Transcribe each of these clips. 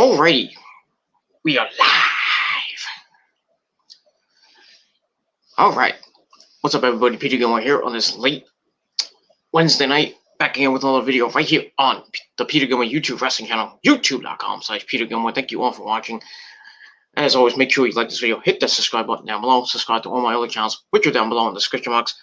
Alrighty, we are live. Alright, what's up everybody, Peter Gilmore here on this late Wednesday night, back again with another video right here on the Peter Gilmore YouTube wrestling channel, youtube.com/Peter Gilmore. Thank you all for watching. And as always, make sure you like this video, hit that subscribe button down below, subscribe to all my other channels, which are down below in the description box.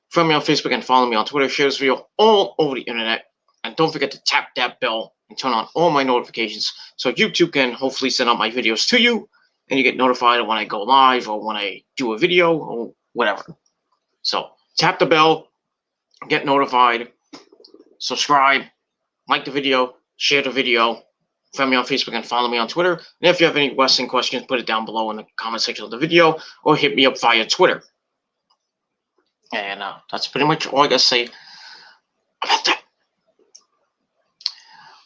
Friend me on Facebook and follow me on Twitter, share this video all over the internet. And don't forget to tap that bell and turn on all my notifications so YouTube can hopefully send out my videos to you and you get notified when I go live or when I do a video or whatever. So tap the bell, get notified, subscribe, like the video, share the video, friend me on Facebook and follow me on Twitter. And if you have any wrestling questions, put it down below in the comment section of the video or hit me up via Twitter. And that's pretty much all I gotta say about that.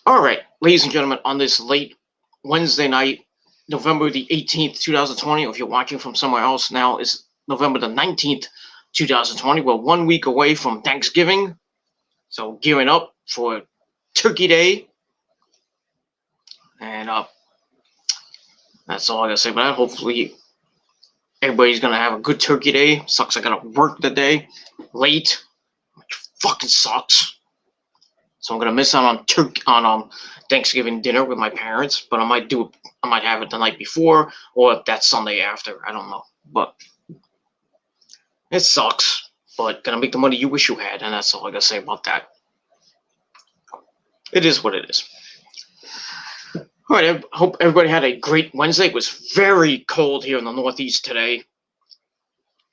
All right, ladies and gentlemen, on this late Wednesday night, November the 18th, 2020, or if you're watching from somewhere else now, is November the 19th, 2020. We're 1 week away from Thanksgiving, so gearing up for Turkey Day. And that's all I gotta say about that. Hopefully, everybody's gonna have a good Turkey Day. Sucks I gotta work the day late, which fucking sucks. So I'm gonna miss out on Thanksgiving dinner with my parents, but I might have it the night before or that Sunday after. I don't know, but it sucks. But gonna make the money you wish you had, and that's all I gotta say about that. It is what it is. All right, I hope everybody had a great Wednesday. It was very cold here in the Northeast today.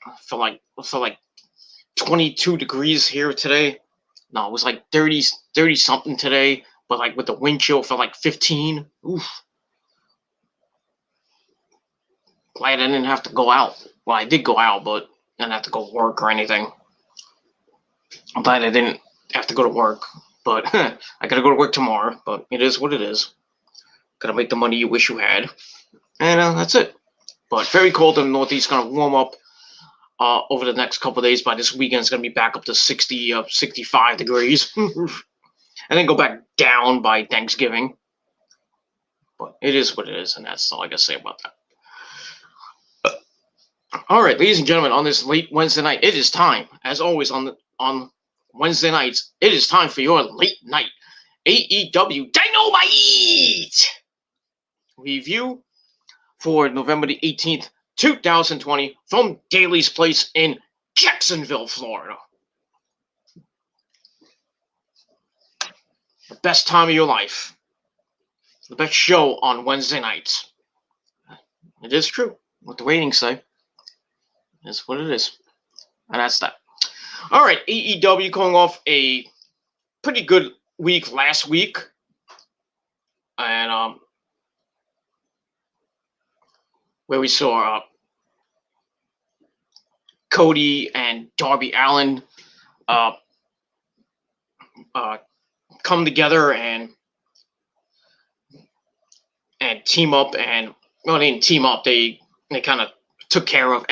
I felt like 22 degrees here today. No, it was like 30 something today, but like with the wind chill, it felt like 15. Oof. Glad I didn't have to go out. Well, I did go out, but I didn't have to go work or anything. I'm glad I didn't have to go to work, but I gotta go to work tomorrow, but it is what it is. Gotta make the money you wish you had. And that's it. But very cold in the Northeast, gonna warm up over the next couple of days. By this weekend, it's going to be back up to 60, 65 degrees. And then go back down by Thanksgiving. But it is what it is, and that's all I got to say about that. All right, ladies and gentlemen, on this late Wednesday night, it is time, as always on Wednesday nights, it is time for your late night AEW Dynamite review for November the 18th, 2020, from Daly's Place in Jacksonville, Florida. The best time of your life. The best show on Wednesday nights. It is true. What the ratings say. It's what it is. And that's that. All right, AEW coming off a pretty good week last week. And where we saw Cody and Darby Allin come together and team up, and well, they didn't team up. They kind of took care of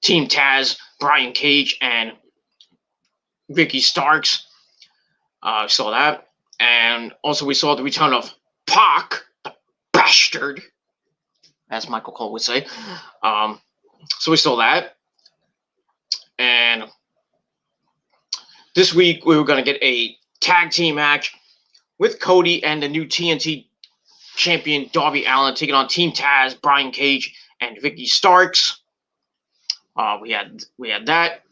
Team Taz, Brian Cage, and Ricky Starks. Saw that, and also we saw the return of Pac, the bastard, as Michael Cole would say. So we saw that. And this week we were going to get a tag team match with Cody and the new TNT champion Darby Allin taking on Team Taz, Brian Cage, and Ricky Starks. We had that.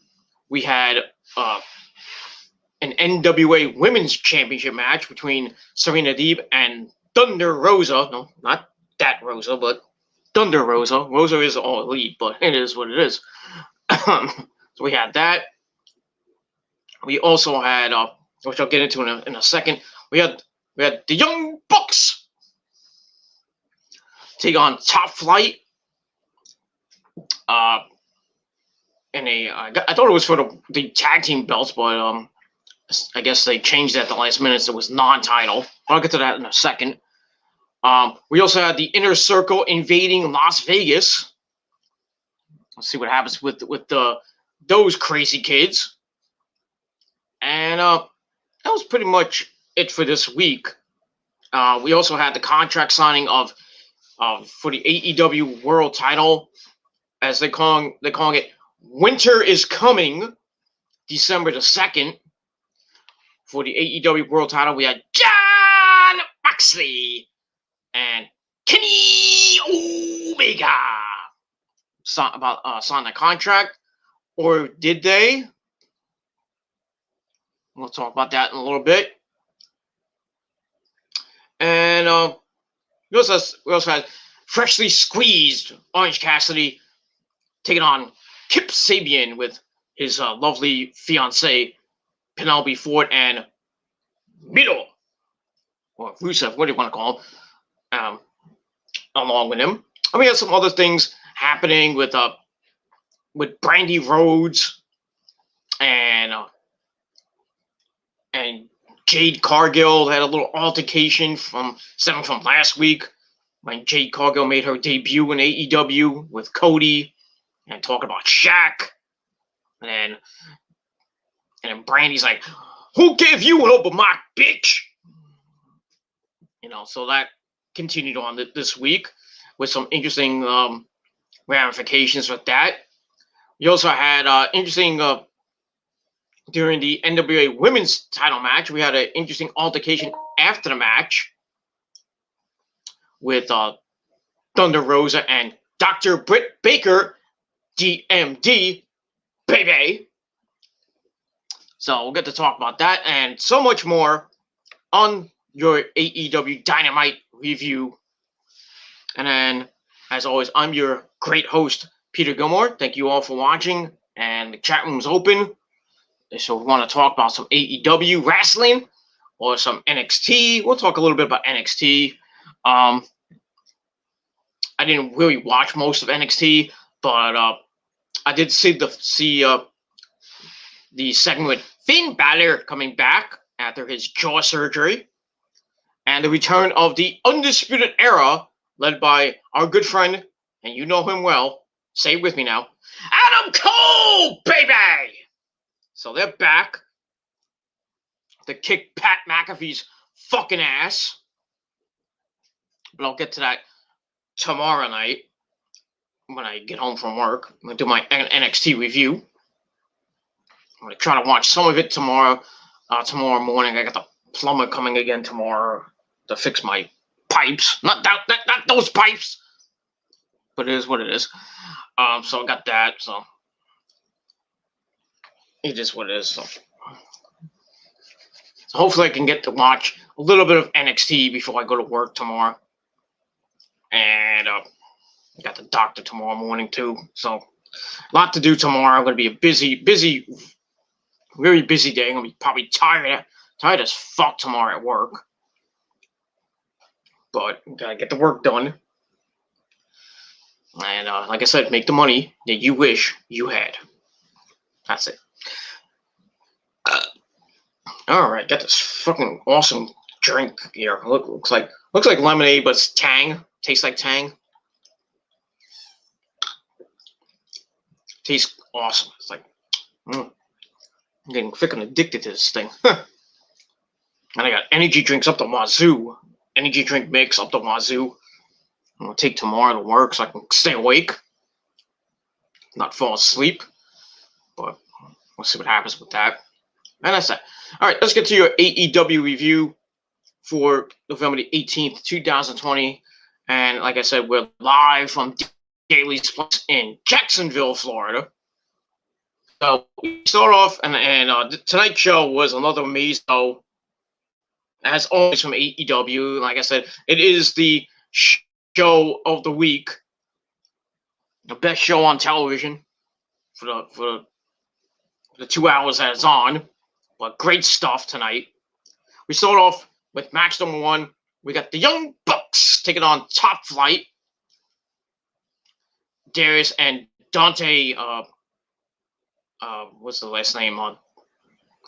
We had an NWA Women's Championship match between Serena Deeb and Thunder Rosa. No, not that Rosa, but Thunder Rosa. Rosa is all elite, but it is what it is. So we had that. We also had, which I'll get into in a second. We had the Young Bucks take on Top Flight. I thought it was for the tag team belts, but I guess they changed that at the last minute. So it was non-title. I'll get to that in a second. We also had the Inner Circle invading Las Vegas. Let's see what happens with those crazy kids. And that was pretty much it for this week. We also had the contract signing of for the AEW World Title, as they're calling it. Winter is Coming, December the 2nd. For the AEW World Title, we had Jon Moxley and Kenny Omega signed the contract, or did they? We'll talk about that in a little bit. And we also had freshly squeezed Orange Cassidy taking on Kip Sabian with his lovely fiancée Penelope Ford and Miro, or Rusev, what do you want to call him, along with him. And we had some other things happening with Brandy Rhodes and Jade Cargill. Had a little altercation stemming from last week when Jade Cargill made her debut in AEW with Cody and talking about Shaq. And then Brandy's like, "Who gave you an open mic, bitch?" So that continued on this week with some interesting ramifications with that. We also had interesting during the NWA Women's Title match. We had an interesting altercation after the match with Thunder Rosa and Dr. Britt Baker, DMD, baby. So we'll get to talk about that and so much more on your AEW Dynamite review. And then, as always, I'm your great host, Peter Gilmore. Thank you all for watching, and the chat room's open. So if we want to talk about some AEW wrestling or some NXT, we'll talk a little bit about NXT. I didn't really watch most of NXT, but I did see the segment with Finn Balor coming back after his jaw surgery, and the return of the Undisputed Era, led by our good friend, and you know him well, say it with me now, Adam Cole, baby! So they're back to kick Pat McAfee's fucking ass. But I'll get to that tomorrow night when I get home from work. I'm going to do my NXT review. I'm going to try to watch some of it tomorrow morning. I got the plumber coming again tomorrow to fix my pipes. Not those pipes, but it is what it is. So I got that. So it is what it is. So hopefully I can get to watch a little bit of NXT before I go to work tomorrow. And I got the doctor tomorrow morning too. So a lot to do tomorrow. I'm going to be a busy, very busy day. I'm going to be probably tired as fuck tomorrow at work. But gotta get the work done. And like I said, make the money that you wish you had. That's it. All right, got this fucking awesome drink here. Looks like lemonade, but it's Tang. Tastes like Tang. Tastes awesome. It's like, I'm getting freaking addicted to this thing. And I got energy drinks up the wazoo. Energy drink mix up the wazoo. I'm gonna take tomorrow to work so I can stay awake, not fall asleep. But we'll see what happens with that. And that's that. All right, let's get to your AEW review for November the 18th, 2020. And like I said, we're live from Daly's Place in Jacksonville, Florida. So we start off, and tonight's show was another amazing show, as always from AEW. Like I said, it is the show of the week, the best show on television for the 2 hours that it's on. But great stuff tonight. We start off with match number 1. We got the Young Bucks taking on Top Flight, Darius and Dante. What's the last name on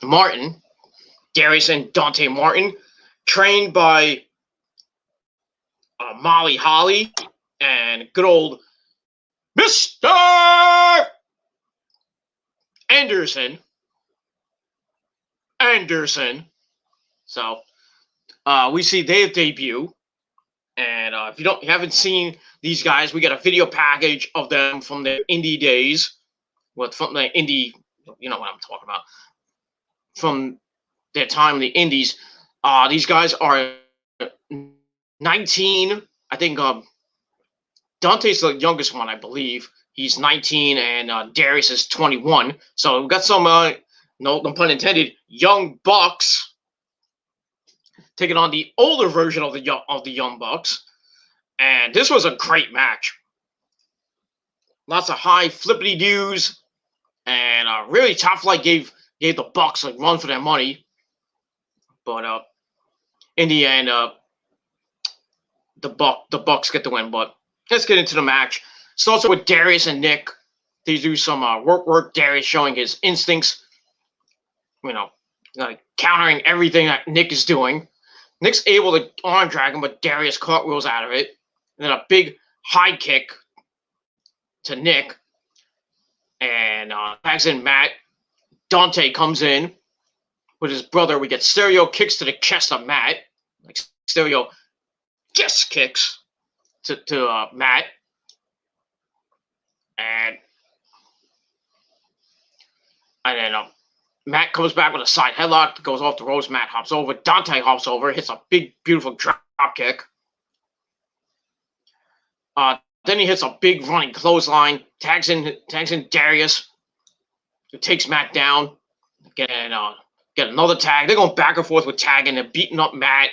Martin? Darius and Dante Martin, trained by Molly Holly and good old Mr. Anderson. So we see their debut. And if you haven't seen these guys, we got a video package of them from their indie days. From the indie, you know what I'm talking about. From their time in the indies. These guys are 19. I think Dante's the youngest one, I believe. He's 19, and Darius is 21. So we've got some, no pun intended, young bucks taking on the older version of the young bucks. And this was a great match. Lots of high flippity doos, and really Top Flight gave the Bucks a run for their money. But in the end, the Bucks get the win. But let's get into the match. Starts with Darius and Nick. They do some work. Darius showing his instincts, like countering everything that Nick is doing. Nick's able to arm drag him, but Darius cartwheels out of it. And then a big high kick to Nick. And tags in Matt. Dante comes in with his brother. We get stereo kicks to the chest of Matt. Like stereo chest kicks to Matt. And then Matt comes back with a side headlock, goes off the ropes. Matt hops over. Dante hops over, hits a big, beautiful drop kick. Then he hits a big running clothesline, tags in Darius, who takes Matt down. Get another tag. They're going back and forth with tagging. They're beating up Matt.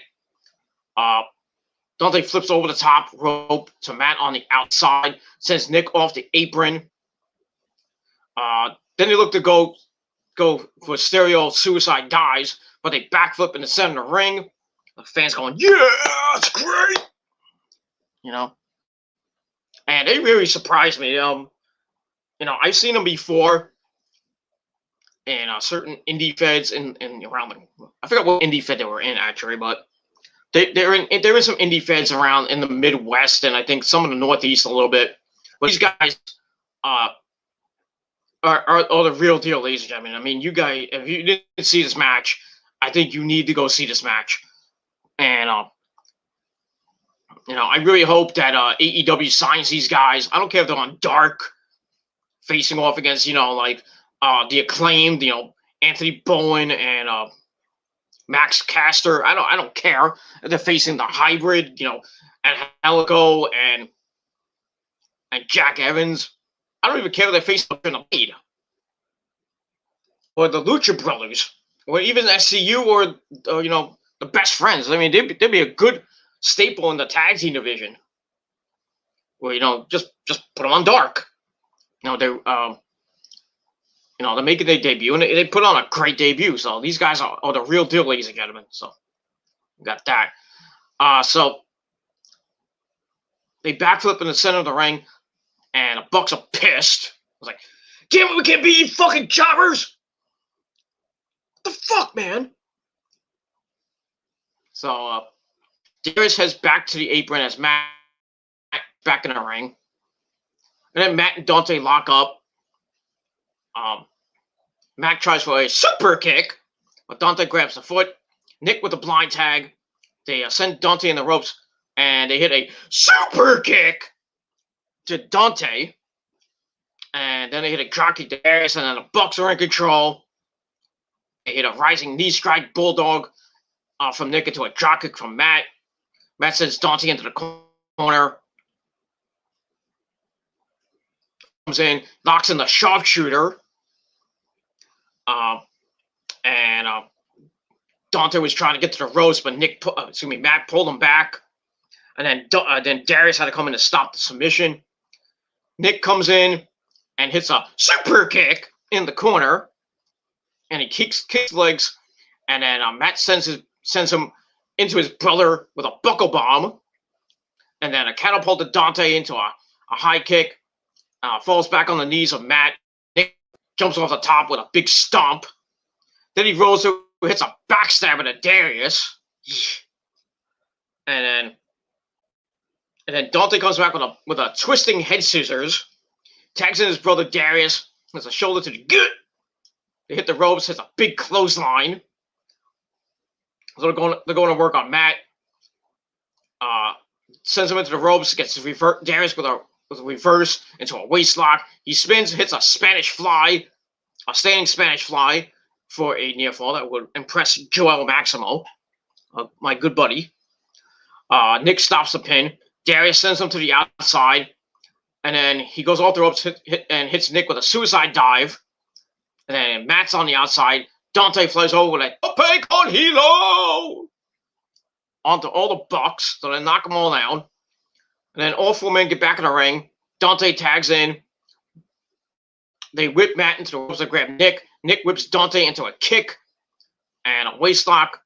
Dante flips over the top rope to Matt on the outside, sends Nick off the apron. Then they look to go for stereo suicide dives, but they backflip in the center of the ring. The fans going, yeah, it's great. And they really surprised me. I've seen them before in certain indie feds and around I forgot what indie fed they were in actually, but they're in some indie feds around in the Midwest and I think some of the Northeast a little bit. But these guys are the real deal, ladies and gentlemen. I mean, you guys, if you didn't see this match, I think you need to go see this match. And I really hope that AEW signs these guys. I don't care if they're on Dark, facing off against, the Acclaimed, Anthony Bowen and Max Caster. I don't care if they're facing the Hybrid, and Helico and Jack Evans. I don't even care if they're facing in the lead. Or the Lucha Brothers. Or even SCU or the Best Friends. I mean, they'd be a good staple in the tag team division. Where just put them on Dark. They're making their debut and they put on a great debut. So these guys are the real deal, ladies and gentlemen. So we got that. So they backflip in the center of the ring, and the Bucks are pissed. I was like, damn it, we can't be fucking jobbers. What the fuck, man? So Darius heads back to the apron as Matt back in the ring. And then Matt and Dante lock up. Matt tries for a super kick, but Dante grabs the foot. Nick with the blind tag. They send Dante in the ropes, and they hit a super kick to Dante. And then they hit a drop kick to Darius, and then the Bucks are in control. They hit a rising knee strike bulldog from Nick into a drop kick from Matt. Matt sends Dante into the corner. Comes in, knocks in the sharpshooter. And Dante was trying to get to the ropes, but Matt pulled him back. And then Darius had to come in to stop the submission. Nick comes in and hits a super kick in the corner. And he kicks legs. And then Matt sends him into his brother with a buckle bomb. And then a catapulted Dante into a high kick. Falls back on the knees of Matt. Nick jumps off the top with a big stomp. Then he rolls through, hits a backstabber to Darius. And then Dante comes back with a twisting head scissors. Tags in his brother Darius. Hits a shoulder to the gut. They hit the ropes, hits a big clothesline. So they're going to work on Matt. Sends him into the ropes, gets Darius with a reverse into a waist lock. He spins, hits a Spanish fly, a standing Spanish fly for a near fall that would impress Joel Maximo, my good buddy. Nick stops the pin. Darius sends him to the outside, and then he goes off the ropes and hits Nick with a suicide dive. And then Matt's on the outside. Dante flies over with a Tope con Hilo onto all the Bucks, so they knock them all down. And then all four men get back in the ring. Dante tags in. They whip Matt into the ropes to grab Nick. Nick whips Dante into a kick and a waist lock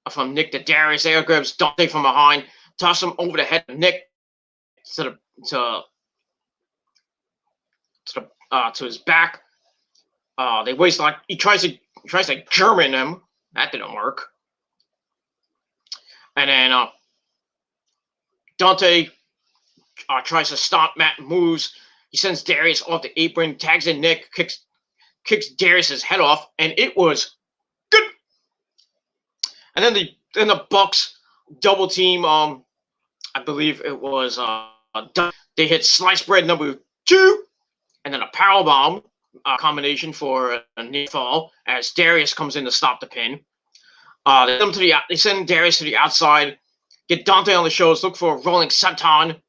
from Nick to Darius. There grabs Dante from behind, tosses him over the head of Nick to his back. They waist lock. He tries to German him. That didn't work. And then Dante tries to stop Matt, moves. He sends Darius off the apron, tags in Nick, kicks Darius's head off, and it was good. And then the Bucks double team. I believe it was they hit slice bread number 2, and then a powerbomb combination for a near fall as Darius comes in to stop the pin. They send Darius to the outside, get Dante on the shoulders, look for a rolling senton.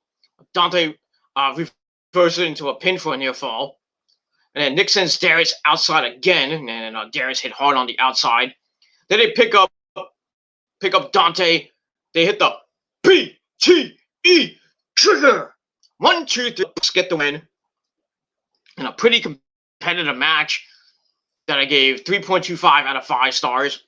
Dante reverses it into a pin for a near fall. And then Nick sends Darius outside again, and then Darius hit hard on the outside. Then they pick up Dante. They hit the PTE trigger. 1, 2, 3, get the win. In a pretty competitive match that I gave 3.25 out of 5 stars.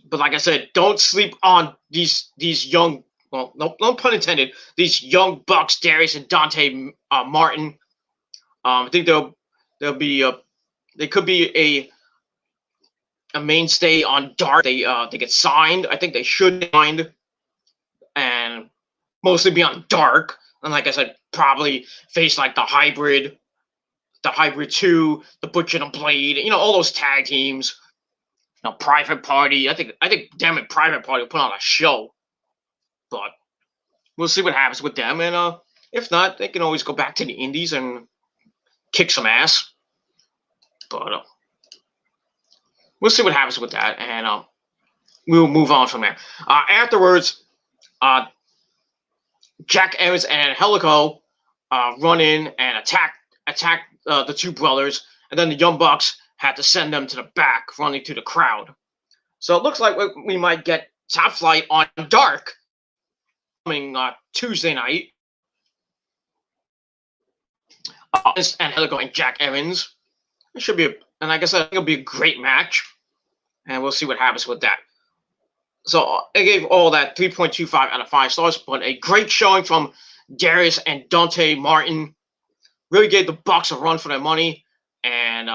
But like I said, don't sleep on these young, well, no pun intended, these young Bucks, Darius and Dante Martin. I think they could be a mainstay on Dark. They get signed. I think they should be signed and mostly be on Dark. And like I said, probably face like the Hybrid 2, the Butcher and Blade, all those tag teams. Private Party. I think damn it, Private Party will put on a show. But we'll see what happens with them. And if not, they can always go back to the Indies and kick some ass. But we'll see what happens with that. And we'll move on from there. Afterwards, Jack Evans and Helico run in and attack the two brothers. And then the Young Bucks had to send them to the back, running to the crowd. So it looks like we might get Top Flight on Dark coming Tuesday night. And Helico and Jack Evans. It should be, and like I said, I think it'll be a great match. And we'll see what happens with that. So I gave all that 3.25 out of 5 stars, but a great showing from Darius and Dante Martin. Really gave the Bucks a run for their money. And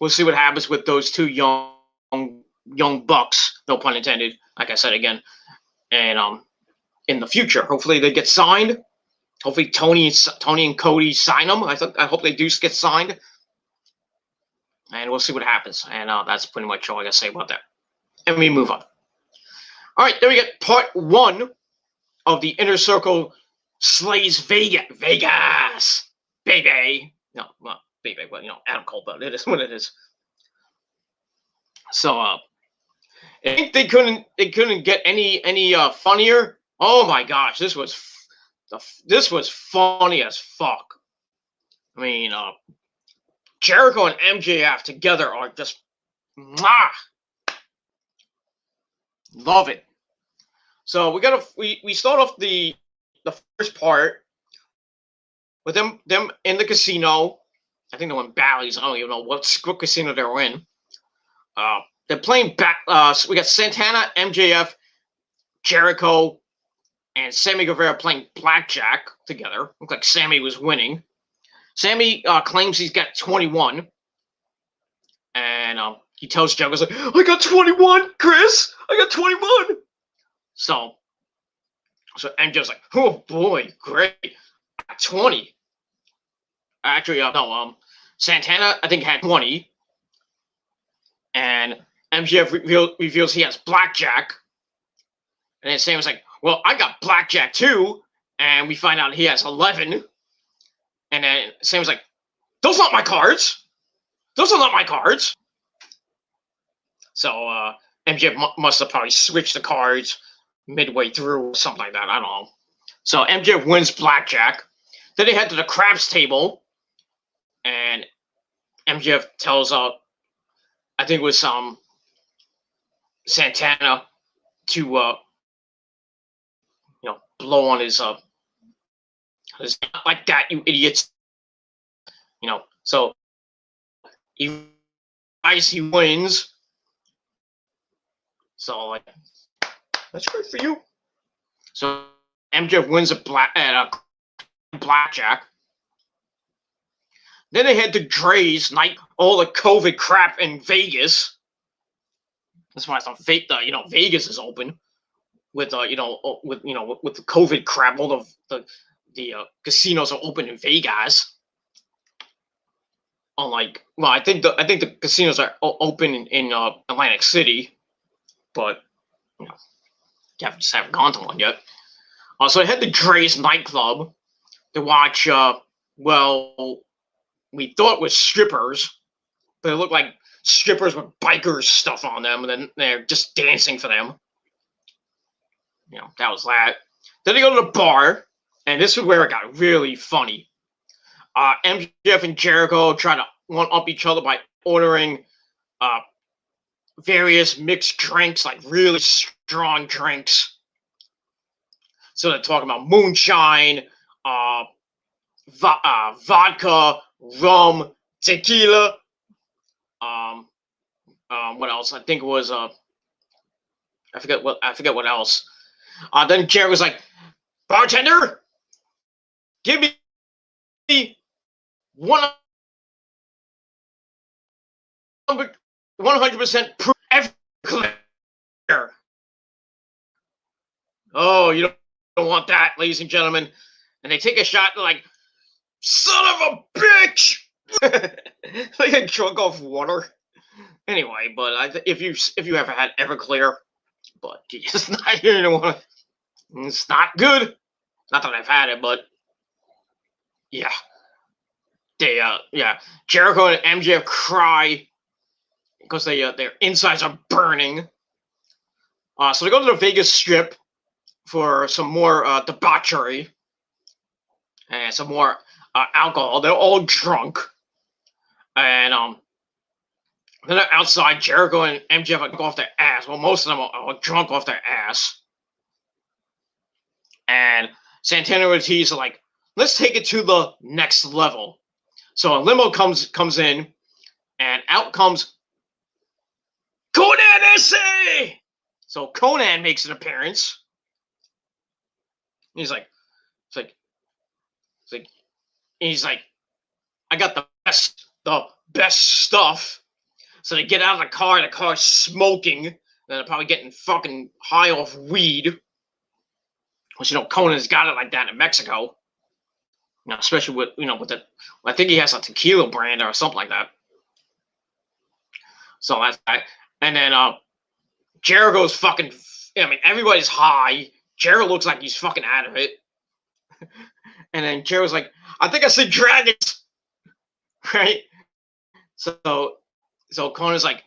we'll see what happens with those two young Bucks, no pun intended, like I said again. And in the future, hopefully they get signed. Hopefully Tony and Cody sign them. I hope they do get signed. And we'll see what happens. And that's pretty much all I got to say about that. And we move on. All right, there we get part 1 of the Inner Circle Slays Vegas. Baby. No, well, baby, but Adam Cole, but it is what it is. So I think they couldn't get any funnier. Oh my gosh, this was funny as fuck. I mean, Jericho and MJF together are just love it. So we start off the first part with them in the casino. I think they were in Bally's. I don't even know what casino they were in. They're playing back. We got Santana, MJF, Jericho, and Sammy Guevara playing blackjack together. Looked like Sammy was winning. Sammy claims he's got 21, and he tells Jericho, "I got 21, Chris. I got 21." So MJF's like, "Oh boy, great, I got 20." Actually, no. Santana, I think, had 20, and MJF reveals he has blackjack, and then Sam's like, "Well, I got blackjack too," and we find out he has 11. And then Sam's like, "Those aren't my cards. Those are not my cards." So MJF must have probably switched the cards midway through or something like that. I don't know. So MJF wins blackjack. Then they head to the craps table, and MJF tells I think it was Santana to blow on his not like that, you idiots. So he wins. So like, that's great for you. So MJF wins blackjack. Then they head to Dre's night, all the COVID crap in Vegas. That's why I thought Vegas is open with with the COVID crap. All the casinos are open in Vegas. Unlike, well, I think the casinos are open in Atlantic City, but you just haven't gone to one yet. So I head to Dre's nightclub to watch. We thought it was strippers, but it looked like strippers with bikers stuff on them, and then they're just dancing for them. That was that. Then they go to the bar, and this is where it got really funny. MJF and Jericho try to one-up each other by ordering various mixed drinks, like really strong drinks. So they're talking about moonshine, vodka, rum, tequila. What else? I think it was I forget what else. Then Jerry was like, "Bartender, give me 100% proof every clear." Oh, you don't want that, ladies and gentlemen. And they take a shot, and like, "Son of a bitch!" Like a drunk off water. Anyway, but if you ever had Everclear, but you just not it's not good. Not that I've had it, but yeah, Jericho and MJF cry because their insides are burning. So they go to the Vegas Strip for some more debauchery and some more alcohol. They're all drunk, and then outside, Jericho and MJF are off their ass. Well, most of them are drunk off their ass. And Santana and Ortiz are like, "Let's take it to the next level." So a limo comes in, and out comes Conan S.A. So Conan makes an appearance. He's like, "I got the best stuff." So they get out of the car's smoking, and they're probably getting fucking high off weed. Which, Conan's got it like that in Mexico. Especially with I think he has a tequila brand or something like that. So that's that. And then Jericho's fucking, everybody's high. Jericho looks like he's fucking out of it. And then Jericho's like, "I think I see dragons." Right? So Conan's like,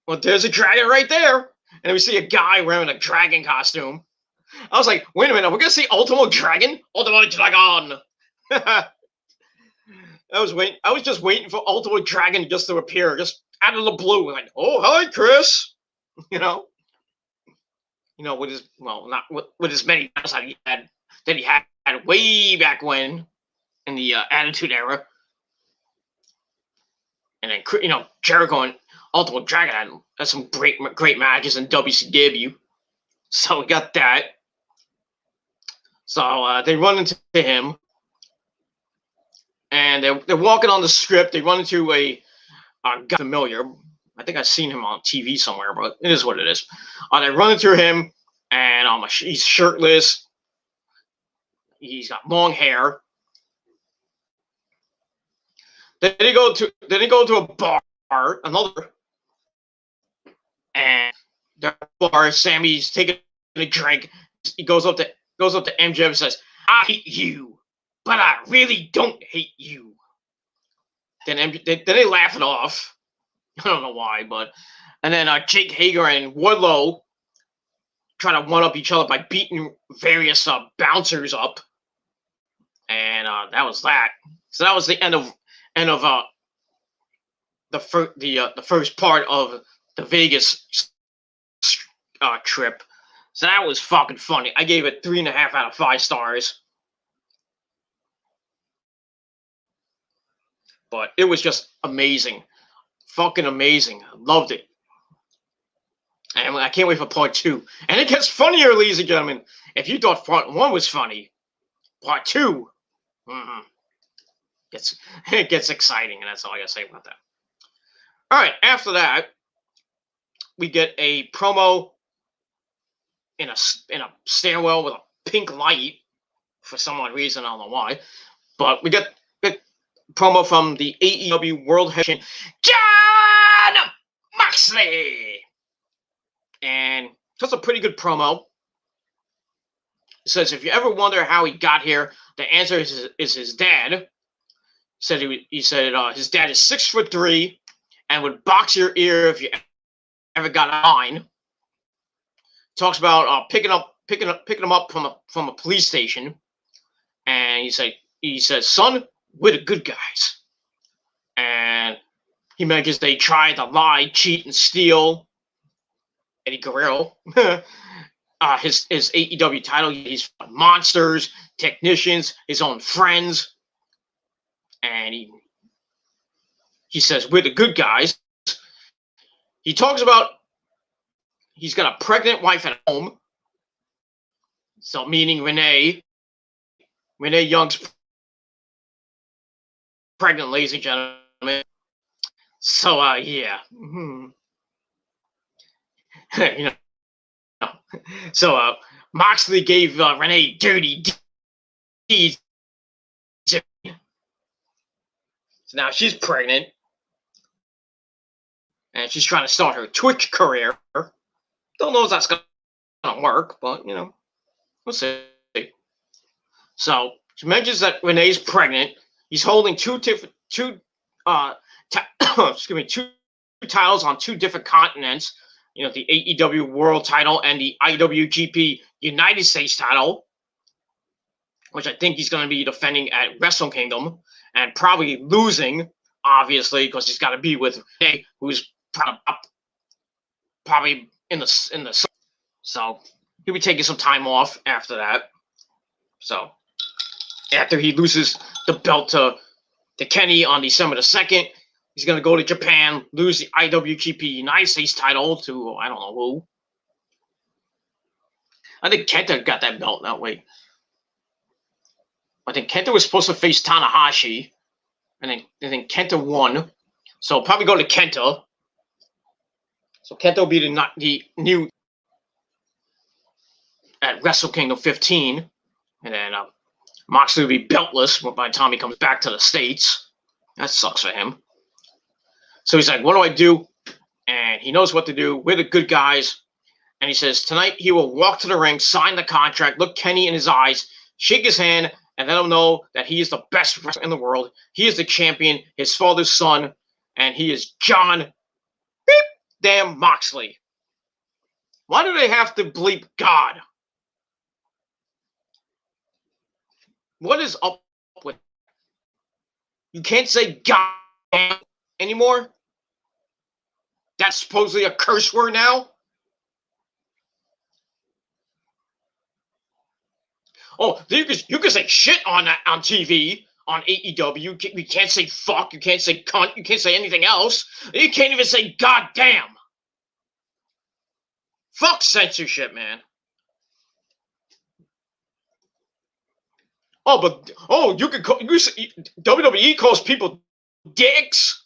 "Well, there's a dragon right there." And then we see a guy wearing a dragon costume. I was like, "Wait a minute, we're gonna see Ultimo Dragon? Ultimo Dragon." I was just waiting for Ultimo Dragon just to appear, just out of the blue, like, "Oh, hi, Chris." With his not with his many battles that he had way back when in the Attitude Era. And then Jericho and Ultimo Dragon had some great matches in WCW. So we got that. So they run into him, and they're walking on the strip. They run into a guy familiar. I think I've seen him on TV somewhere, but it is what it is. They run into him, and he's shirtless. He's got long hair. Then they go to a bar, another and the bar, Sammy's taking a drink. He goes up to MJF and says, "I hate you, but I really don't hate you." Then they laugh it off. I don't know why, but and then Jake Hager and Wardlow try to one up each other by beating various bouncers up, and that was that. So that was the end of the first part of the Vegas trip. So that was fucking funny. I gave it 3.5 out of 5 stars. But it was just amazing. Fucking amazing. I loved it. And I can't wait for part 2. And it gets funnier, ladies and gentlemen. If you thought part 1 was funny, part 2, it gets exciting, and that's all I gotta say about that. All right, after that, we get a promo in a stairwell with a pink light for some odd reason. I don't know why, but we get promo from the AEW World Heavyweight Jon Moxley, and that's a pretty good promo. It says, if you ever wonder how he got here, the answer is his dad. He said his dad is 6'3" and would box your ear if you ever got a line. Talks about picking him up from a police station, and he says, son, we're the good guys. And he mentions they tried to lie, cheat, and steal Eddie Guerrero. His AEW title. He's monsters, technicians, his own friends, and he says we're the good guys. He talks about he's got a pregnant wife at home, so meaning Renee Young's pregnant, ladies and gentlemen. So yeah, you know. So Moxley gave Renee dirty deeds. So now she's pregnant, and she's trying to start her Twitch career. Don't know if that's gonna work, but you know, we'll see. So she mentions that Renee's pregnant. He's holding two titles on 2 different continents. You know, the AEW World title and the IWGP United States title, which I think he's going to be defending at Wrestle Kingdom and probably losing, obviously, because he's got to be with Renee, who's probably in the. So he'll be taking some time off after that. So after he loses the belt to Kenny on December the 2nd, he's going to go to Japan, lose the IWGP United States title to, I don't know who. I think Kenta got that belt that way. I think Kenta was supposed to face Tanahashi, and I think Kenta won. So probably go to Kenta. So Kenta will be the new at Wrestle Kingdom 15. And then Moxley will be beltless by the time he comes back to the States. That sucks for him. So he's like, what do I do? And he knows what to do. We're the good guys. And he says, tonight he will walk to the ring, sign the contract, look Kenny in his eyes, shake his hand, and let him know that he is the best wrestler in the world. He is the champion, his father's son, and he is Jon damn Moxley. Why do they have to bleep God? What is up with? You can't say God anymore? That's supposedly a curse word now? Oh, you can say shit on TV, on AEW. You can't say fuck, you can't say cunt, you can't say anything else. You can't even say goddamn. Fuck censorship, man. Oh, but you can call WWE calls people dicks.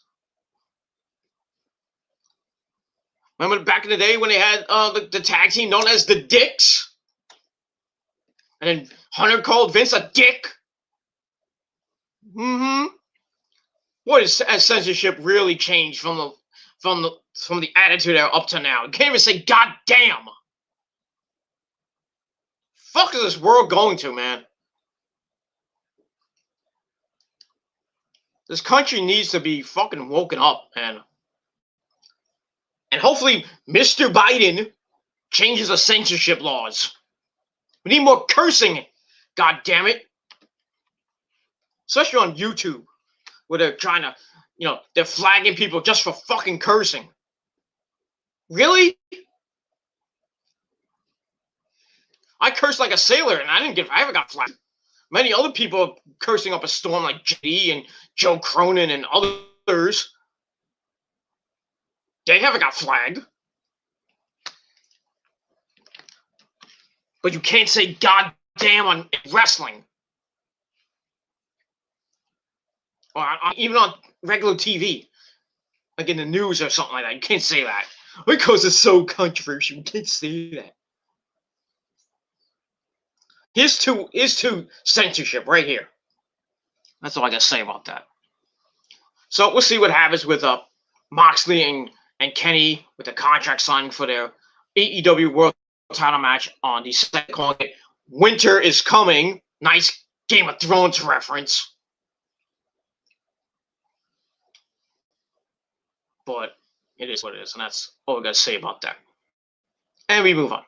Remember back in the day when they had the tag team known as the Dicks? And then Hunter called Vince a dick? What has censorship really changed from from the Attitude Era up to now. You can't even say "God damn." Fuck is this world going to, man? This country needs to be fucking woken up, man. And hopefully, Mr. Biden changes the censorship laws. We need more cursing. God damn it. Especially on YouTube, where they're trying to, they're flagging people just for fucking cursing. Really? I cursed like a sailor, and I haven't got flagged. Many other people cursing up a storm, like JD and Joe Cronin and others. They haven't got flagged. But you can't say "God damn" on wrestling. Or even on regular TV. Like in the news or something like that. You can't say that. Because it's so controversial. You can't say that. Here's to censorship right here. That's all I gotta say about that. So we'll see what happens with Moxley and Kenny with the contract signing for their AEW World Title match on the second, calling it "Winter is Coming." Nice Game of Thrones reference. But it is what it is, and that's all we got to say about that. And we move on.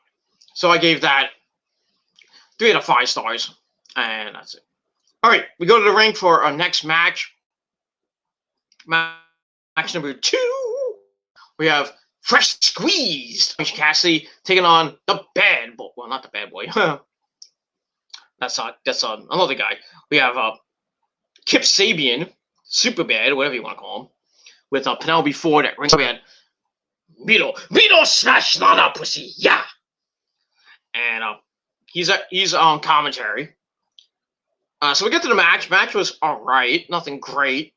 So I gave that 3 out of 5 stars, and that's it. All right, we go to the ring for our next match. Match number 2. We have Fresh Squeezed Orange Cassidy taking on the Bad Boy. Well, not the Bad Boy. that's another guy. We have Kip Sabian, Super Bad, whatever you want to call him, with Penelope Ford at ringside. We had Vito smash Lana pussy, yeah. And he's on commentary. So we get to the match. Match was all right, nothing great.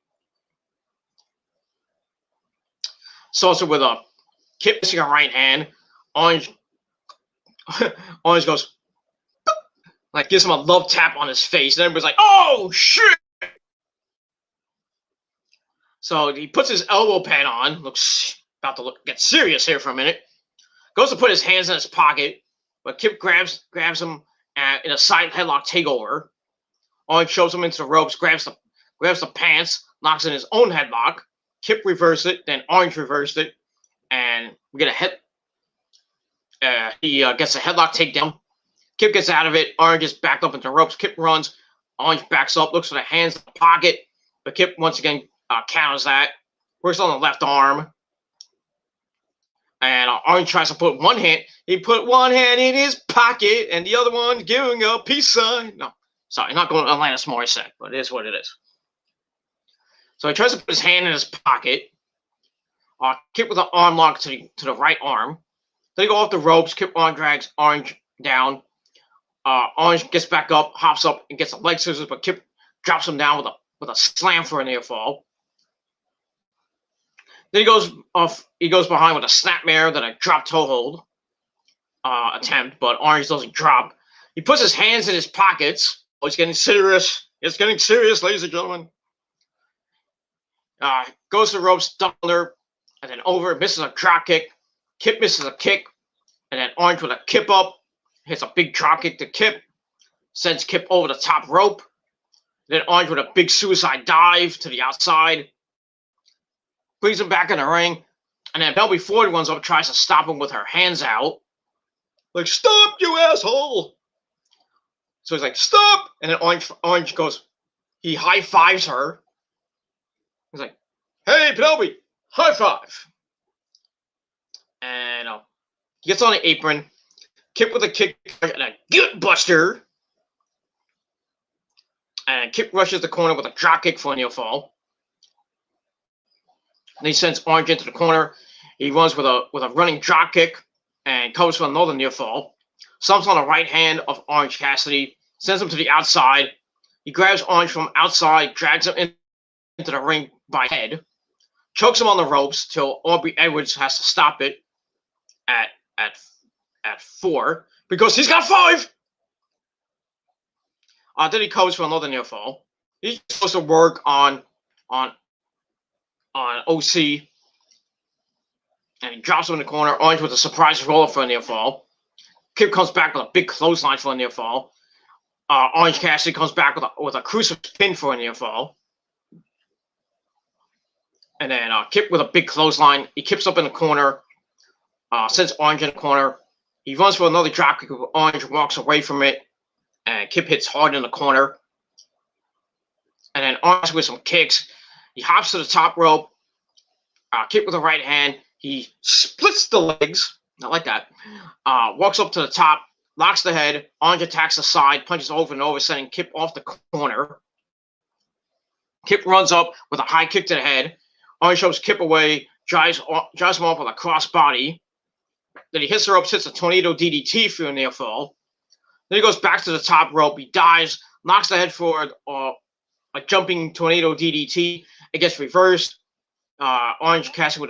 So also with Kip missing a right hand, Orange goes like gives him a love tap on his face, and everybody's like, "Oh shit!" So he puts his elbow pad on. Looks about to get serious here for a minute. Goes to put his hands in his pocket, but Kip grabs him in a side headlock takeover. Orange shows him into the ropes, grabs the pants, knocks in his own headlock. Kip reversed it, then Orange reversed it, and we get a hit. He gets a headlock takedown. Kip gets out of it. Orange is backed up into the ropes. Kip runs. Orange backs up, looks for the hands in the pocket, but Kip once again counters that. Works on the left arm. And Orange tries to put one hand. He put one hand in his pocket and the other one giving a peace sign. No, sorry, not going to Alanis Morissette, but it is what it is. So he tries to put his hand in his pocket. Kip with an arm lock to the right arm. They go off the ropes. Kip drags Orange down. Orange gets back up, hops up, and gets a leg scissors, but Kip drops him down with a slam for a near fall. Then he goes off. He goes behind with a snapmare, then a drop toe hold attempt, but Orange doesn't drop. He puts his hands in his pockets. Oh, it's getting serious. It's getting serious, ladies and gentlemen. Goes to the ropes, under, and then over. Misses a drop kick. Kip misses a kick, and then Orange with a kip up. Hits a big drop kick to Kip. Sends Kip over the top rope. Then Orange with a big suicide dive to the outside. Brings him back in the ring. And then Penelope Ford runs up, tries to stop him with her hands out. Like, "Stop, you asshole!" So he's like, "Stop!" And then Orange goes, he high fives her. He's like, "Hey, Penelope, high five!" And he gets on the apron. Kip with a kick and a gut buster. And Kip rushes the corner with a drop kick for a near fall. And he sends Orange into the corner. He runs with a running drop kick and covers for another near fall. Stomps on the right hand of Orange Cassidy. Sends him to the outside. He grabs Orange from outside, drags him into the ring by head. Chokes him on the ropes till Aubrey Edwards has to stop it at 4 because he's got 5. Then he covers for another near fall. He's supposed to work on OC. and he drops him in the corner. Orange with a surprise roller for a near fall. Kip comes back with a big clothesline for a near fall. Orange Cassidy comes back with a crucifix pin for a near fall. And then Kip with a big clothesline. He kips up in the corner, sends Orange in the corner. He runs for another dropkick. Orange walks away from it, and Kip hits hard in the corner. And then Orange with some kicks. He hops to the top rope. Kip with a right hand. He splits the legs. I like that. Walks up to the top, locks the head. Orange attacks the side, punches over and over, sending Kip off the corner. Kip runs up with a high kick to the head. Orange shoves Kip away, drives him off with a crossbody. Then he hits the ropes, hits a tornado DDT for a near fall. Then he goes back to the top rope. He dives, knocks the head forward, a jumping tornado DDT. It gets reversed. Orange Cassidy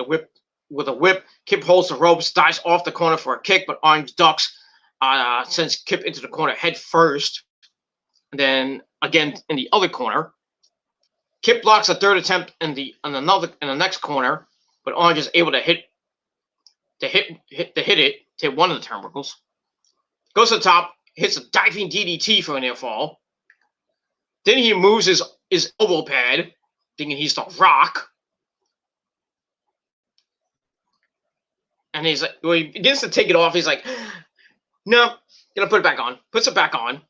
with a whip. Kip holds the ropes, dives off the corner for a kick, but Orange ducks, sends Kip into the corner head first. And then again in the other corner. Kip blocks a third attempt in the next corner, but Orange is able to hit one of the turnbuckles. Goes to the top, hits a diving DDT for a near fall. Then he moves his elbow pad, thinking he's the Rock. And he's like, when he begins to take it off, he's like, no, gonna put it back on. Puts it back on.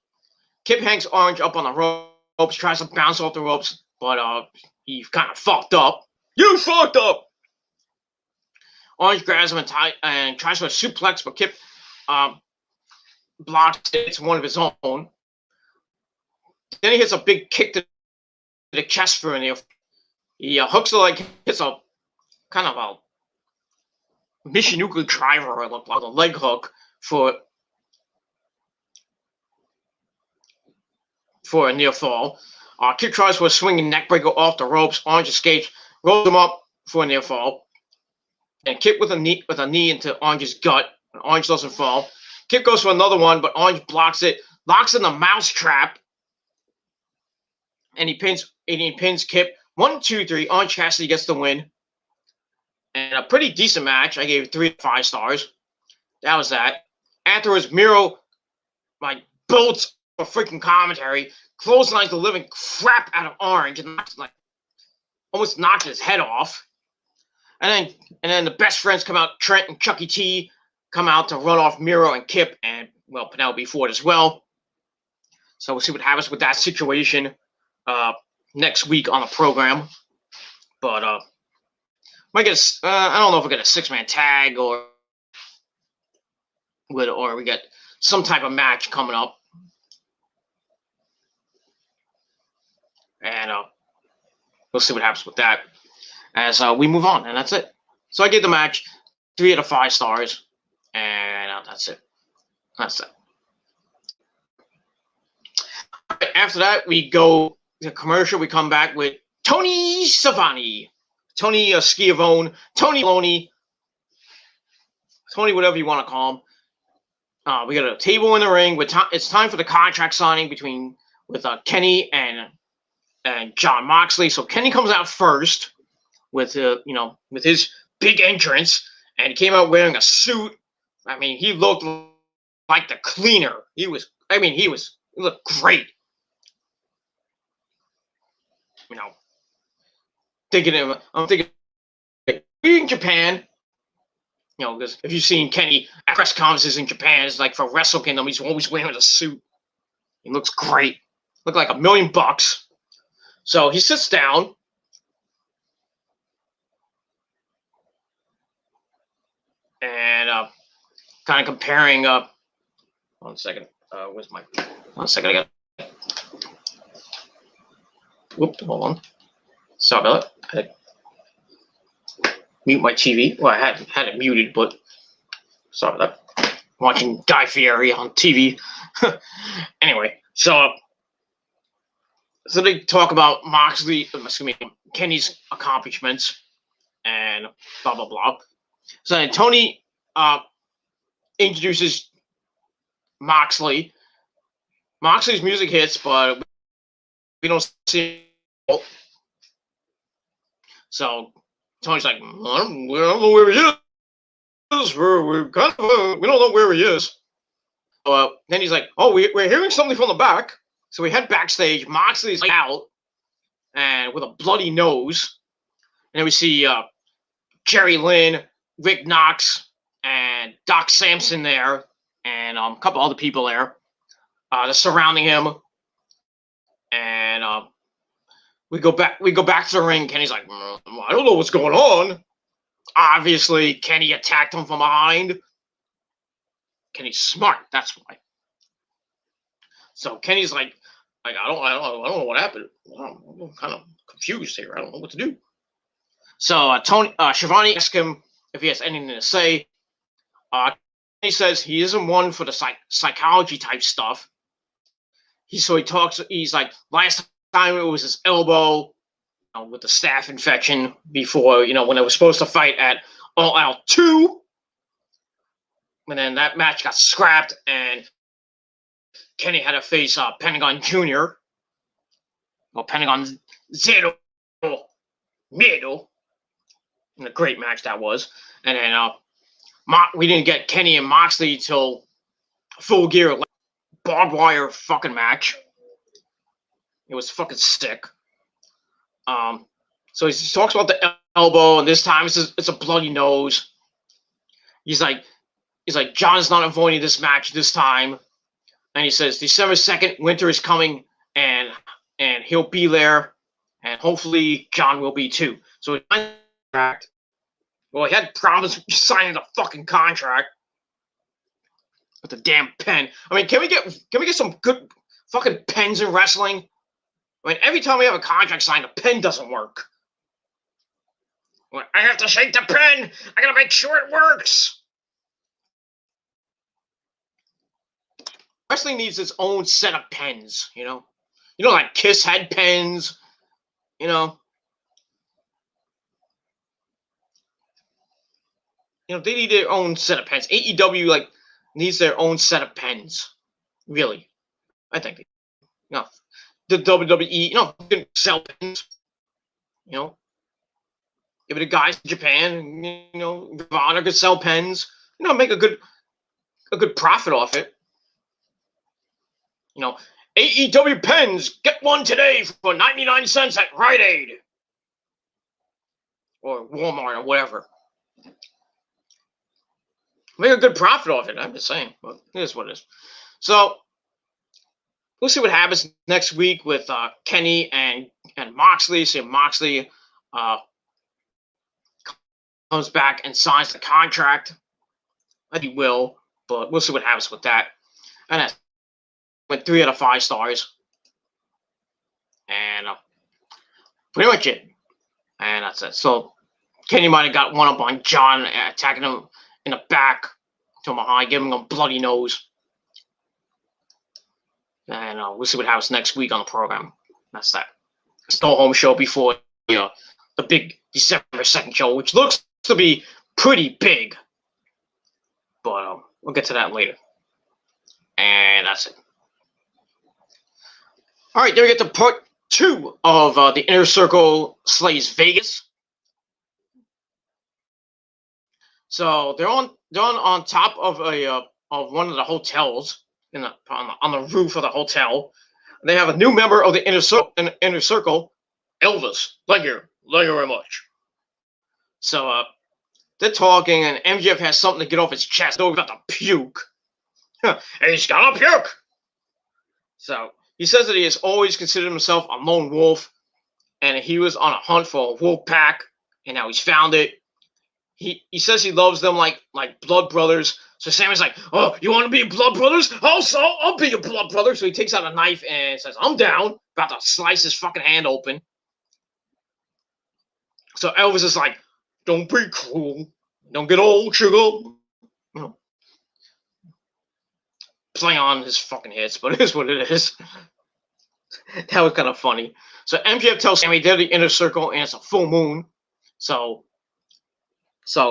Kip hangs Orange up on the ropes, tries to bounce off the ropes, but he kind of fucked up. You fucked up! Orange grabs him and tries to suplex, but Kip blocks it. It's one of his own. Then he hits a big kick to the chest for a near. He hooks the leg, hits a kind of a Michinoku driver, or a leg hook for a near fall. Kip tries for a swinging neckbreaker off the ropes. Orange escapes, rolls him up for a near fall. And Kip with a knee into Orange's gut. Orange doesn't fall. Kip goes for another one, but Orange blocks it, locks in the mouse trap, and he pins Kip. 1, 2, 3. Orange Cassidy gets the win. And a pretty decent match. I gave it 3 to 5 stars. That was that. Afterwards, Miro bolts for freaking commentary, clotheslines the living crap out of Orange, and almost knocked his head off. And then the best friends come out. Trent and Chucky T come out to run off Miro and Kip, and Penelope Ford as well. So we'll see what happens with that situation next week on the program. But I don't know if we get a 6-man tag or we get some type of match coming up. And we'll see what happens with that as we move on. And that's it. So I gave the match 3 out of 5 stars. And that's it. That's it. After that, we go to commercial. We come back with Tony Schiavone. Tony Schiavone. Tony Loney. Tony, whatever you want to call him. We got a table in the ring. It's time for the contract signing with Kenny and Jon Moxley. So Kenny comes out first with his big entrance, and he came out wearing a suit. I mean, he looked like the cleaner. He looked great. I'm thinking in Japan, because if you've seen Kenny at press conferences in Japan, it's like for Wrestle Kingdom, he's always wearing a suit. He looks great. Looked like $1 million. So he sits down. And kind of comparing up. 1 second. Where's my? 1 second. I got. Whoop! Hold on. Sorry about that. I mute my TV. Well, I had it muted, but sorry about that. Watching Guy Fieri on TV. Anyway, so they talk about Kenny's accomplishments and blah blah blah. So then Tony introduces Moxley. Moxley's music hits, but we don't see it. So Tony's like, I don't know where he is. We're kind of, we don't know where he is. Then he's like, oh, we're hearing something from the back. So we head backstage. Moxley's out and with a bloody nose. And then we see Jerry Lynn, Rick Knox, and Doc Samson there, and a couple other people there. They're surrounding him. And we go back to the ring. Kenny's like, I don't know what's going on. Obviously, Kenny attacked him from behind. Kenny's smart, that's why. So Kenny's like I don't know what happened. I'm kind of confused here. I don't know what to do. So Schiavone asks him if he has anything to say. He says he isn't one for the psychology type stuff. He's like, last time it was his elbow with the staph infection before, when they were supposed to fight at All Out 2. And then that match got scrapped, and Kenny had to face Pentagon Jr. Well, Pentagon Zero Middle. And a great match that was. And then we didn't get Kenny and Moxley till Full Gear barbed wire fucking match. It was fucking sick. So he talks about the elbow, and this time it's a bloody nose. He's like, John's not avoiding this match this time. And he says, December 2nd, winter is coming, and he'll be there, and hopefully John will be too. So he signed the contract. Well, he had problems signing the fucking contract with the damn pen. I mean, can we get some good fucking pens in wrestling? I mean, every time we have a contract signed, the pen doesn't work. I have to shake the pen. I gotta make sure it works. Wrestling needs its own set of pens, like Kiss had pens, they need their own set of pens. AEW needs their own set of pens, really. I think the WWE, can sell pens, give it to guys in Japan, Ravana could sell pens, make a good profit off it. AEW pens, get one today for 99 cents at Rite Aid. Or Walmart or whatever. Make a good profit off it, I'm just saying. But it is what it is. So, we'll see what happens next week with Kenny and Moxley. See if Moxley comes back and signs the contract. I think he will, but we'll see what happens with that. And that's went 3 out of 5 stars, and pretty much it. And that's it. So Kenny might have got one up on John, attacking him in the back to behind, giving him a bloody nose. And we'll see what happens next week on the program. That's that. It's no home show before the big December 2nd show, which looks to be pretty big. But we'll get to that later. And that's it. All right, then we get to part 2 of the Inner Circle slays Vegas. So they're on top of one of the hotels on the roof of the hotel. They have a new member of the Inner Circle, Elvis. Thank you very much. So they're talking, and MJF has something to get off his chest. Oh, about to puke. He's gonna puke. So he says that he has always considered himself a lone wolf, and he was on a hunt for a wolf pack, and now he's found it. He says he loves them like blood brothers. So Sammy's like, oh, you want to be blood brothers? I'll be your blood brother. So he takes out a knife and says, I'm down. About to slice his fucking hand open. So Elvis is like, don't be cruel. Don't get old, sugar. Play on his fucking hits, but it is what it is. That was kind of funny. So MJF tells Sammy they're the Inner Circle and it's a full moon. So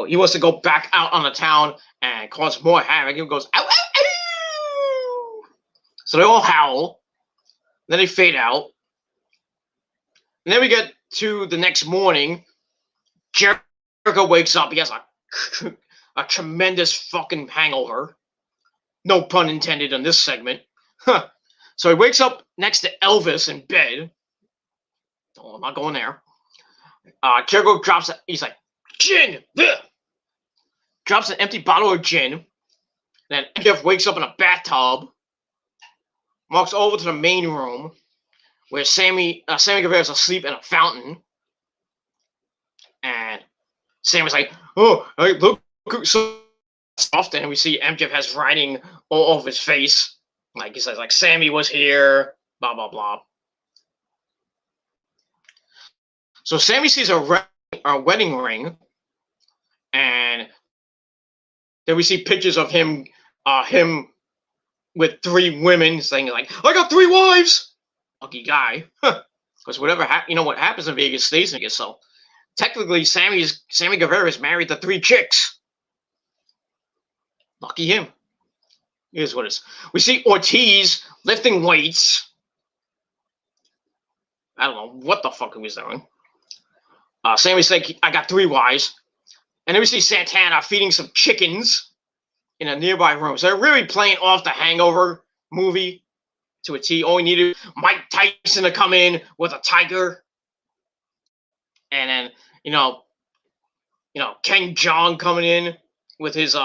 he wants to go back out on the town and cause more havoc. He goes, ow, ow, ow! So they all howl. Then they fade out. And then we get to the next morning. Jericho wakes up. He has a tremendous fucking hangover. No pun intended on this segment. Huh. So he wakes up next to Elvis in bed. Oh, I'm not going there. Jericho drops. He's like, gin. Bleh. Drops an empty bottle of gin. Then MJF wakes up in a bathtub. Walks over to the main room where Sammy Guevara's asleep in a fountain. And Sammy's like, oh, hey, look so soft. And we see MJF has writing all over his face. Like he says, like, Sammy was here, blah, blah, blah. So Sammy sees a wedding ring, and then we see pictures of him with 3 women, saying like, "I got 3 wives." Lucky guy, because whatever what happens in Vegas stays in Vegas. So technically, Sammy Guevara is married to 3 chicks. Lucky him. Here's what it is. We see Ortiz lifting weights. I don't know what the fuck he was doing. Sammy's like, I got 3 wives. And then we see Santana feeding some chickens in a nearby room. So they're really playing off the Hangover movie to a T. All we needed Mike Tyson to come in with a tiger. And then, Ken Jeong coming in with his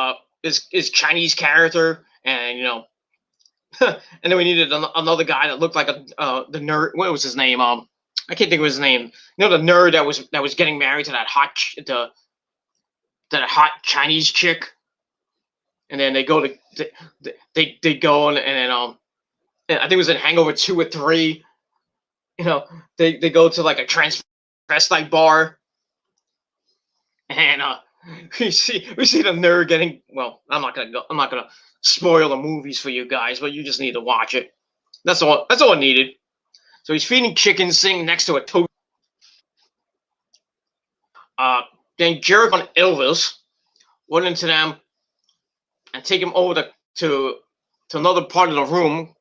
Chinese character. And, and then we needed another guy that looked like the nerd. What was his name? I can't think of his name. The nerd that was getting married to that hot Chinese chick, and then they go to they go and then I think it was in Hangover 2 or 3. They go to like a transvestite bar, and we see the nerd getting. Well, I'm not gonna spoil the movies for you guys, but you just need to watch it. That's all I needed. So he's feeding chickens, sitting next to a toast. Then Jericho and Elvis went into them and take him over to another part of the room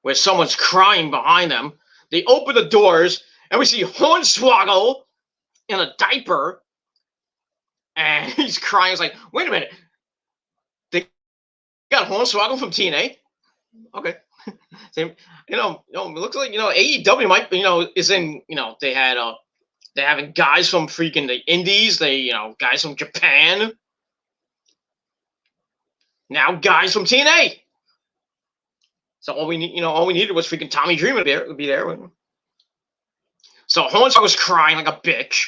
where someone's crying behind them. They open the doors and we see Hornswoggle in a diaper, and he's crying. It's like, wait a minute, they got Hornswoggle from TNA? Okay. It looks like AEW might is in they're having guys from freaking the Indies, guys from Japan, now guys from TNA. So all we needed was freaking Tommy Dreamer to be there. So Hornswoggle was crying like a bitch,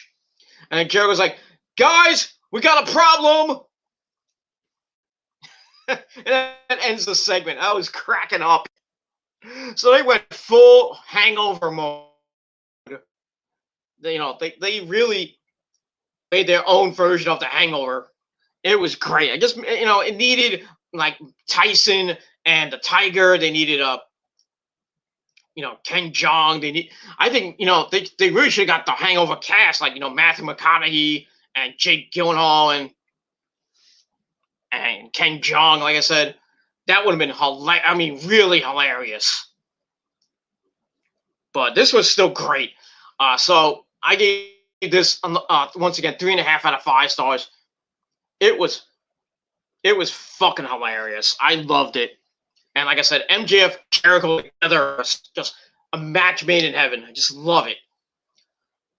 and then Jericho's like, guys, we got a problem. And that ends the segment. I was cracking up. So they went full Hangover mode. They really made their own version of the Hangover. It was great. I guess it needed like Tyson and the Tiger. They needed Ken Jeong. I think they really should have got the Hangover cast, like Matthew McConaughey and Jake Gyllenhaal and Ken Jeong. Like I said, that would have been hilarious. I mean, really hilarious. But this was still great. So I gave this once again 3.5 out of 5 stars. It was fucking hilarious. I loved it. And like I said, MJF, Jericho together, just a match made in heaven. I just love it.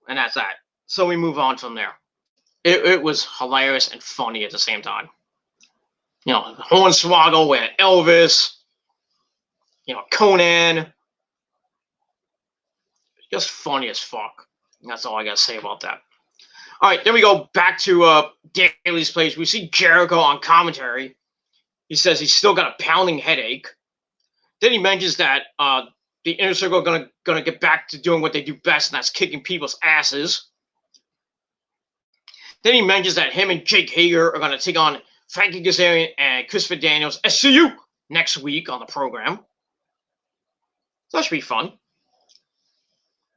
And that's that. So we move on from there. It was hilarious and funny at the same time. Hornswoggle with Elvis, Conan. Just funny as fuck. That's all I got to say about that. All right, then we go back to Daly's place. We see Jericho on commentary. He says he's still got a pounding headache. Then he mentions that the Inner Circle are gonna get back to doing what they do best, and that's kicking people's asses. Then he mentions that him and Jake Hager are gonna take on Frankie Kazarian and Christopher Daniels SCU next week on the program. So that should be fun.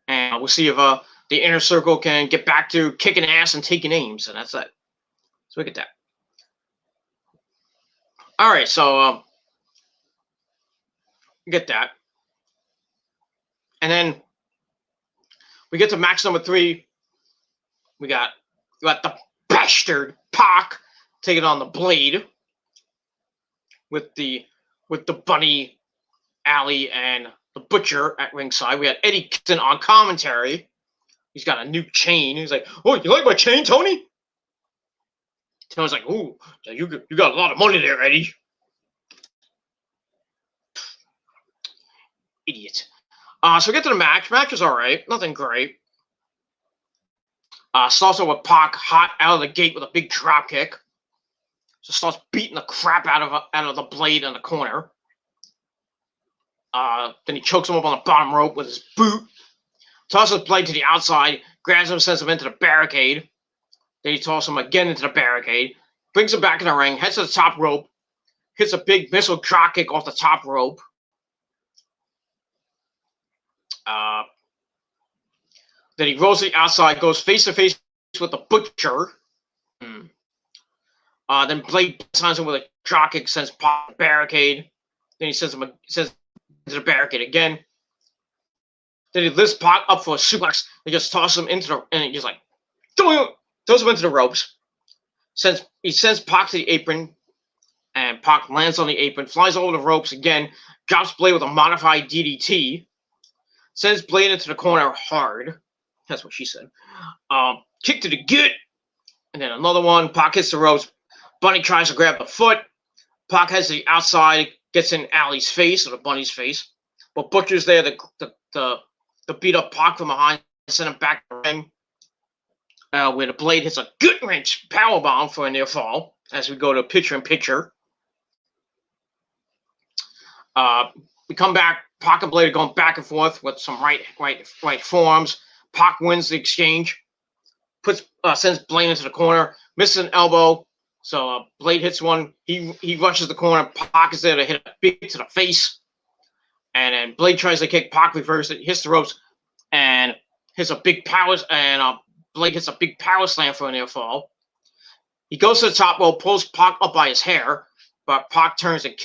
And we'll see if the Inner Circle can get back to kicking ass and taking names, and that's it. So we get that. All right, so we get that. And then we get to match number 3. We got the bastard Pac taking on the Blade with the Bunny, Alley, and the Butcher at ringside. We had Eddie Kingston on commentary. He's got a new chain. He's like, "Oh, you like my chain, Tony?" Tony's like, "Ooh, you got a lot of money there, Eddie." Idiot. So we get to the match. Match was all right. Nothing great. Starts off with Pac hot out of the gate with a big drop kick. So starts beating the crap out of the Blade in the corner. Then he chokes him up on the bottom rope with his boot. Tosses Blade to the outside, grabs him, sends him into the barricade. Then he tosses him again into the barricade, brings him back in the ring, heads to the top rope, hits a big missile drop kick off the top rope. Then he rolls to the outside, goes face to face with the Butcher. Then Blade signs him with a drop kick, sends Pac to the barricade. Then he sends into the barricade again. Then he lifts Pac up for a suplex. He just tosses him into the, and he just like throws him into the ropes. He sends Pac to the apron, and Pac lands on the apron, flies over the ropes again, drops Blade with a modified DDT, sends Blade into the corner hard. That's what she said. Kick to the gut, and then another one. Pac hits the ropes. Bunny tries to grab the foot. Pac heads to the outside, gets in Alley's face, or the Bunny's face. But Butcher's there to beat up Pac from behind, send him back to the ring. Where the Blade hits a gut wrench powerbomb for a near fall as we go to picture-in-picture. We come back. Pac and Blade are going back and forth with some right forearms. Pac wins the exchange. Sends Blade into the corner. Misses an elbow. So Blade hits one. He rushes the corner. Pac is there to hit a big to the face. And then Blade tries to kick. Pac reverses it. Hits the ropes. And hits a big power. And Blade hits a big power slam for a near fall. He goes to the top rope. Pulls Pac up by his hair. But Pac turns and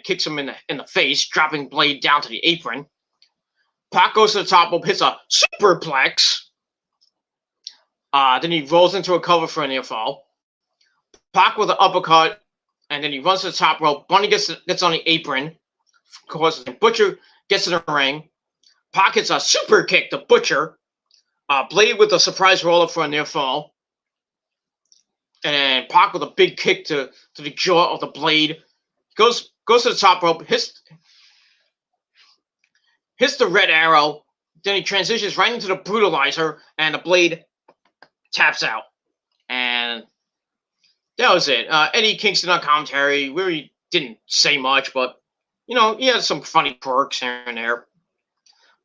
kicks him in the face, dropping Blade down to the apron. Pac goes to the top rope, hits a superplex. Then he rolls into a cover for a near fall. Pac with an uppercut, and then he runs to the top rope. Bunny gets on the apron. Of course, Butcher gets in the ring. Pac hits a super kick to Butcher. Blade with a surprise roll-up for a near fall. And Pac with a big kick to the jaw of the Blade. Goes to the top rope, hits the red arrow. Then he transitions right into the brutalizer, and the Blade taps out. And that was it. Eddie Kingston on commentary really didn't say much, but he had some funny quirks here and there.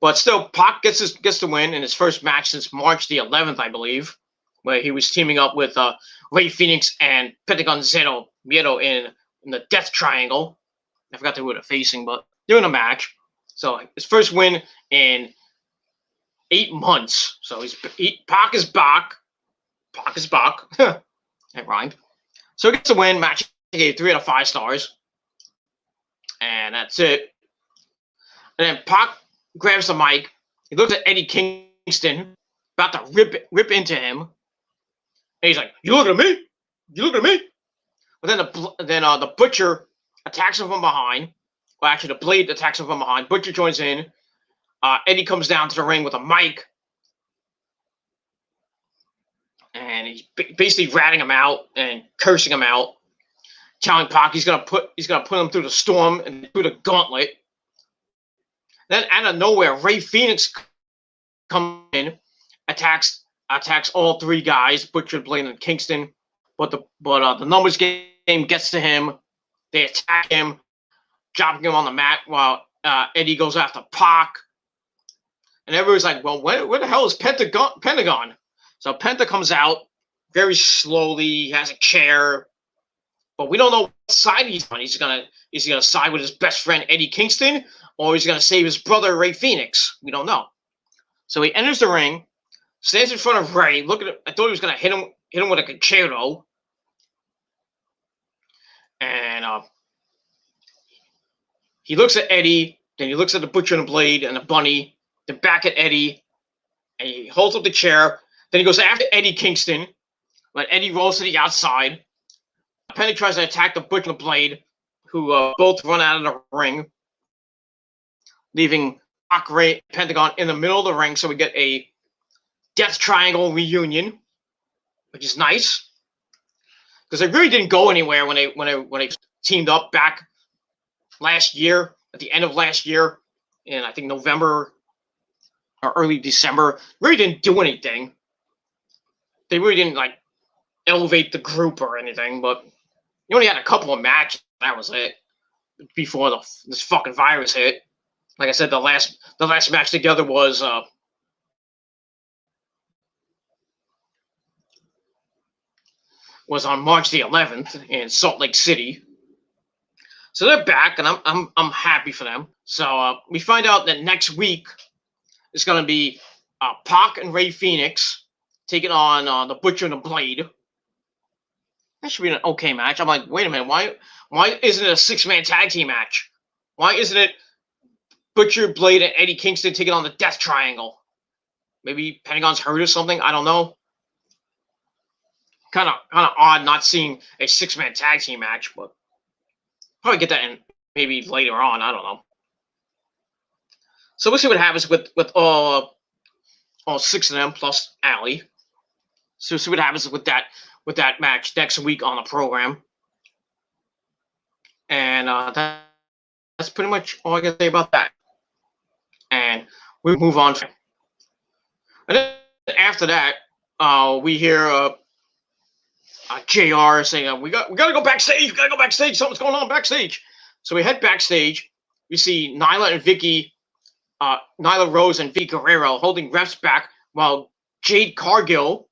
But still, Pac gets the win in his first match since March the 11th, I believe, where he was teaming up with Rey Fenix and Pentagon Zero Miedo in the Death Triangle. I forgot who they were facing, but they're in a match. So his first win in 8 months. So Pac is back. Pac is back. That rhymed. So he gets a win. Match he gave 3 out of 5 stars. And that's it. And then Pac grabs the mic. He looks at Eddie Kingston, about to rip into him. And he's like, "You looking at me? You looking at me?" But then the Butcher attacks him from behind. Well, actually, the Blade attacks him from behind. Butcher joins in. Eddie comes down to the ring with a mic. And he's basically ratting him out and cursing him out, telling Pac he's gonna put him through the storm and through the gauntlet. Then out of nowhere, Rey Fenix comes in, attacks all 3 guys, Butcher, Blade, and Kingston. But the numbers game gets to him. They attack him, dropping him on the mat while Eddie goes after Pac. And everybody's like, "Well, where the hell is Pentagon?" So Penta comes out very slowly. He has a chair, but we don't know what side he's on. Is he gonna side with his best friend Eddie Kingston, or is he gonna save his brother Rey Fenix? We don't know. So he enters the ring, stands in front of Rey. I thought he was gonna hit him with a concerto, and he looks at Eddie. Then he looks at the Butcher and the Blade and the Bunny. Then back at Eddie, and he holds up the chair. Then he goes after Eddie Kingston, but Eddie rolls to the outside. Penny tries to attack the Butcher and the Blade, who both run out of the ring, leaving Pac, Ray, Pentagon in the middle of the ring, so we get a Death Triangle reunion, which is nice because they really didn't go anywhere when they teamed up back last year, at the end of last year, in I think November or early December. Really didn't do anything. They really didn't like elevate the group or anything, but you only had a couple of matches. That was it before this fucking virus hit. Like I said, the last match together was on March the 11th in Salt Lake City. So they're back, and I'm happy for them. So we find out that next week is going to be Pac and Ray Phoenix taking on the Butcher and the Blade. That should be an okay match. I'm like, wait a minute, why isn't it a 6-man tag team match? Why isn't it Butcher, Blade, and Eddie Kingston taking on the Death Triangle? Maybe Pentagon's hurt or something. I don't know. Kind of odd not seeing a 6-man tag team match, but probably get that in maybe later on. I don't know. So we'll see what happens with all 6 of them plus Allie. So we'll see what happens with that match next week on the program. And that's pretty much all I can say about that. And we move on. And then after that, we hear JR saying, we gotta go backstage. We gotta go backstage. Something's going on backstage. So we head backstage. We see Nyla and Vicky, Nyla Rose and Vicky Guerrero holding refs back while Jade Cargill,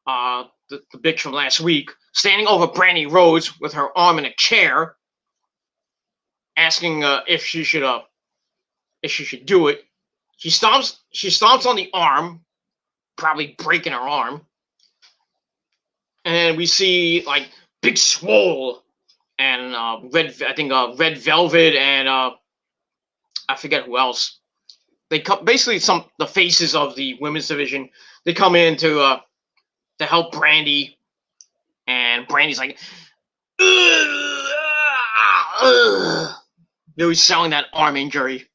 the bitch from last week, standing over Brandy Rhodes with her arm in a chair, asking if she should do it. She stomps on the arm, probably breaking her arm. And we see like Big Swole and Red Velvet and I forget who else. They come basically the faces of the women's division. They come in to help Brandy, and Brandy's like, really selling that arm injury.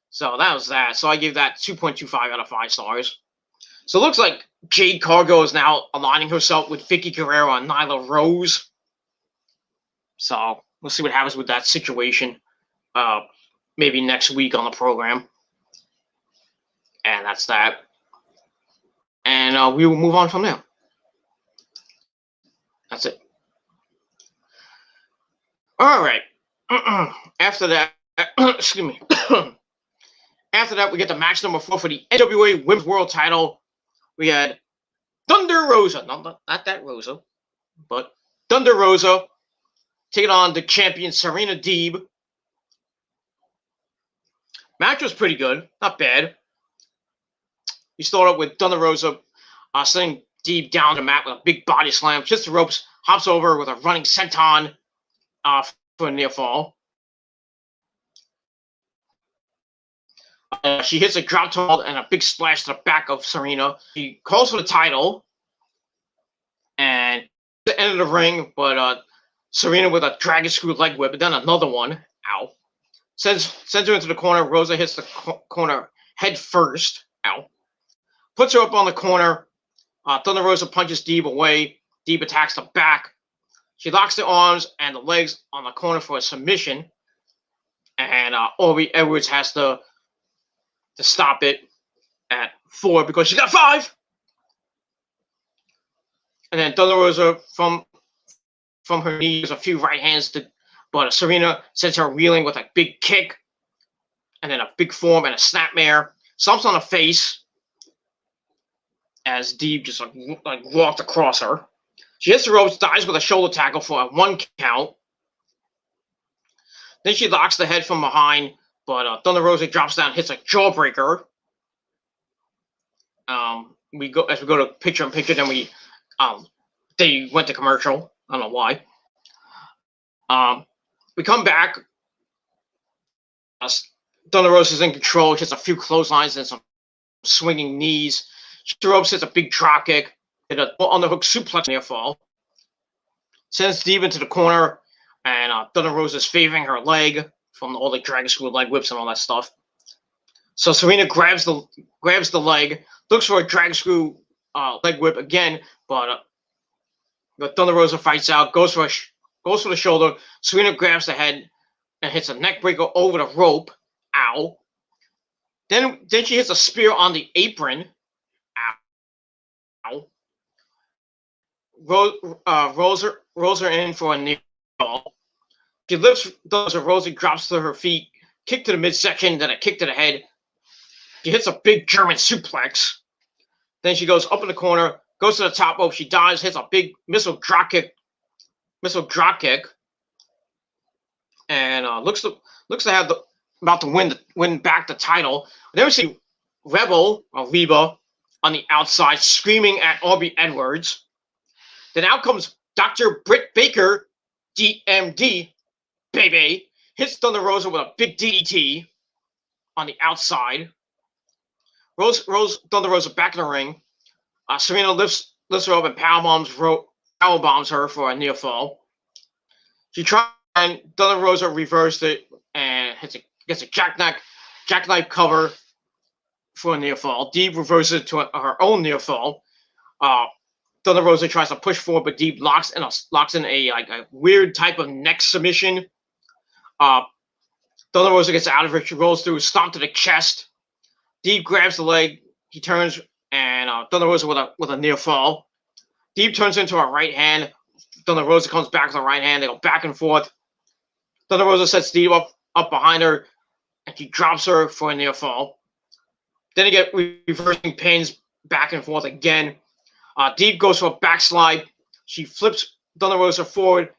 So that was that. So I give that 2.25 out of 5 stars. So it looks like Jade Cargill is now aligning herself with Vicky Guerrero and Nyla Rose. So we'll see what happens with that situation. Maybe next week on the program. And that's that. And we will move on from there. That's it. All right. After that, excuse me. After that, we get the match number 4 for the NWA Women's World Title. We had Thunder Rosa, not that Rosa, but Thunder Rosa taking on the champion Serena Deeb. Match was pretty good, not bad. We started with Thunder Rosa sending Deeb down the mat with a big body slam, hits the ropes, hops over with a running senton for a near fall. She hits a drop toe and a big splash to the back of Serena. She calls for the title, and at the end of the ring, but Serena with a dragon screw leg whip, and then another one. Ow. Sends her into the corner. Rosa hits the corner head first. Ow. Puts her up on the corner. Thunder Rosa punches Deeb away. Deeb attacks the back. She locks the arms and the legs on the corner for a submission. And Aubrey Edwards has to stop it at 4 because she got 5. And then Thunder Rosa from her knees, a few right hands, but Serena sends her reeling with a big kick, and then a big form and a snapmare. Stomps on the face as Deeb just like walked across her. She hits the ropes, dives with a shoulder tackle for a 1 count. Then she locks the head from behind, but Thunder Rosa drops down, hits a jawbreaker. We go to picture in picture, then they went to commercial. I don't know why. We come back. Thunder Rosa's in control. She hits a few clotheslines and some swinging knees. She ropes, hits a big drop kick, hit an underhook suplex near fall. sends Deeb into the corner, and Thunder Rosa is favoring her leg from all the Dragon Screw leg whips and all that stuff. So Serena grabs the leg, looks for a Dragon Screw leg whip again, but Thunder Rosa fights out, goes for the shoulder. Serena grabs the head and hits a neck breaker over the rope. Ow. Then she hits a spear on the apron. Ow. Rolls her in for a near fall. She lifts Rosa. Rosa drops to her feet. Kick to the midsection, then a kick to the head. She hits a big German suplex. Then she goes up in the corner, goes to the top rope. She dives, hits a big missile drop kick, and looks to have about to win back the title. Then we see Rebel or Reba on the outside screaming at Aubrey Edwards. Then out comes Dr. Britt Baker, DMD, baby, hits Thunder Rosa with a big DDT on the outside. Rolls Thunder Rosa back in the ring. Serena lifts her up and power bombs her for a near fall. She tries, and Thunder Rosa reversed it and gets a jackknife cover for a near fall. Deeb reverses it to her own near fall. Thunder Rosa tries to push forward, but Deeb locks in a weird type of neck submission. Thunder Rosa gets out of it. She rolls through, stomp to the chest. Deeb grabs the leg. He turns, and Thunder Rosa with a near fall. Deeb turns into her right hand. Thunder Rosa comes back with her right hand. They go back and forth. Thunder Rosa sets Deeb up behind her, and she drops her for a near fall. Then they get reversing pins back and forth again. Deeb goes for a backslide. She flips Thunder Rosa forward,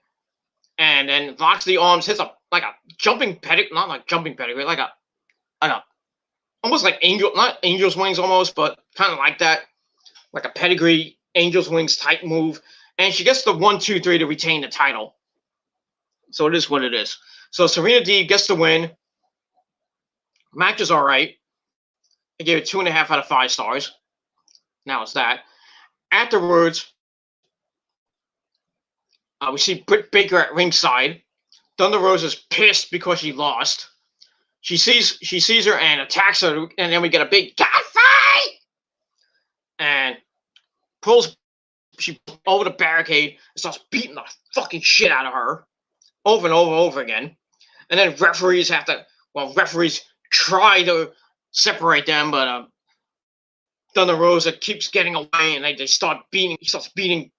and then locks the arms, hits a jumping pedigree, not like jumping pedigree, like a almost like not angel's wings almost, but kind of like that, like a pedigree angel's wings type move. And she gets the 1-2-3 to retain the title. So it is what it is. So Serena Deeb gets the win. Match is all right. I gave it 2.5 out of 5 stars. Now it's that. Afterwards, we see Britt Baker at ringside. Thunder Rosa's pissed because she lost. She sees her and attacks her, and then we get a big "God fight!" and she over the barricade and starts beating the fucking shit out of her over and over again. And then referees try to separate them, but Thunder Rosa keeps getting away, and he starts beating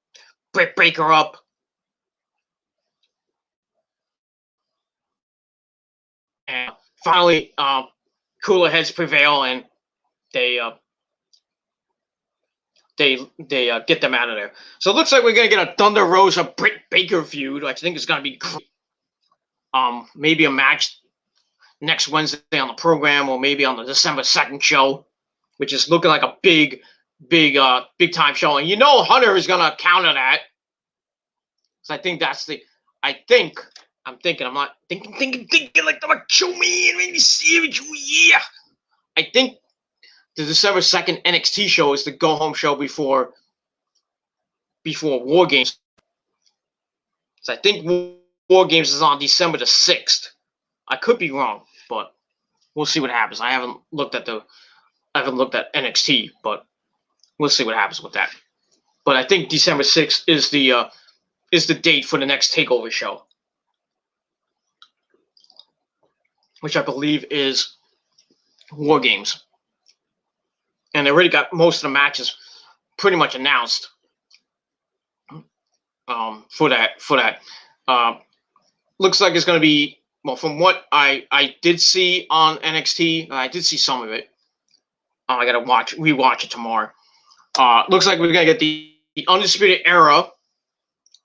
Britt Baker up. And finally, cooler heads prevail, and they get them out of there. So it looks like we're gonna get a Thunder Rosa Britt Baker feud. I think it's gonna be great. Maybe a match next Wednesday on the program, or maybe on the December 2nd show, which is looking like a big time show. And Hunter is gonna counter that. So I think I'm not thinking like the macho man. Maybe serious, yeah. I think the December 2nd NXT show is the go home show before War Games. So I think War Games is on December the 6th. I could be wrong, but we'll see what happens. I haven't looked at NXT, but we'll see what happens with that. But I think December 6th is the date for the next TakeOver show, which I believe is War Games. And they already got most of the matches pretty much announced for that. Looks like it's going to be, well, from what I did see on NXT, I did see some of it. I got to rewatch it tomorrow. Looks like we're going to get the Undisputed Era.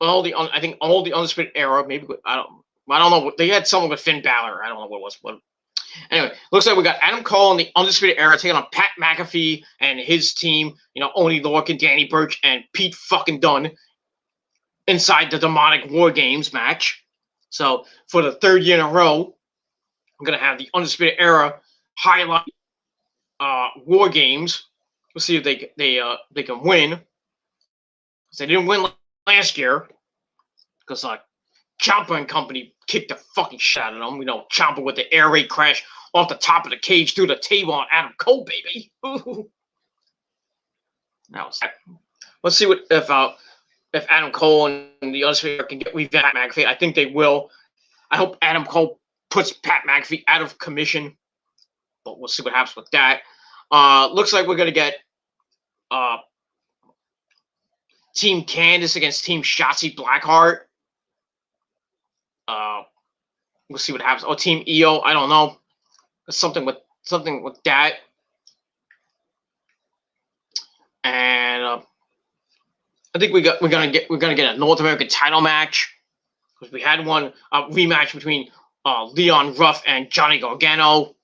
I think all the Undisputed Era. Maybe I don't know. They had someone with Finn Balor. I don't know what it was, but anyway, looks like we got Adam Cole and the Undisputed Era taking on Pat McAfee and his team. Oney Lorcan, Danny Burch, and Pete fucking Dunne inside the Demonic War Games match. So for the 3rd year in a row, I'm gonna have the Undisputed Era highlight War Games. We'll see if they can win. Because they didn't win last year because Ciampa and company kicked the fucking shit out of them. Ciampa with the air raid crash off the top of the cage through the table on Adam Cole, baby. Now, let's see if Adam Cole and the other can get revenge Pat McAfee. I think they will. I hope Adam Cole puts Pat McAfee out of commission, but we'll see what happens with that. Looks like we're gonna get Team Candice against Team Shotzi Blackheart. We'll see what happens. Oh, Team EO, I don't know. Something with that. And I think we're gonna get a North American title match, because we had one rematch between Leon Ruff and Johnny Gargano,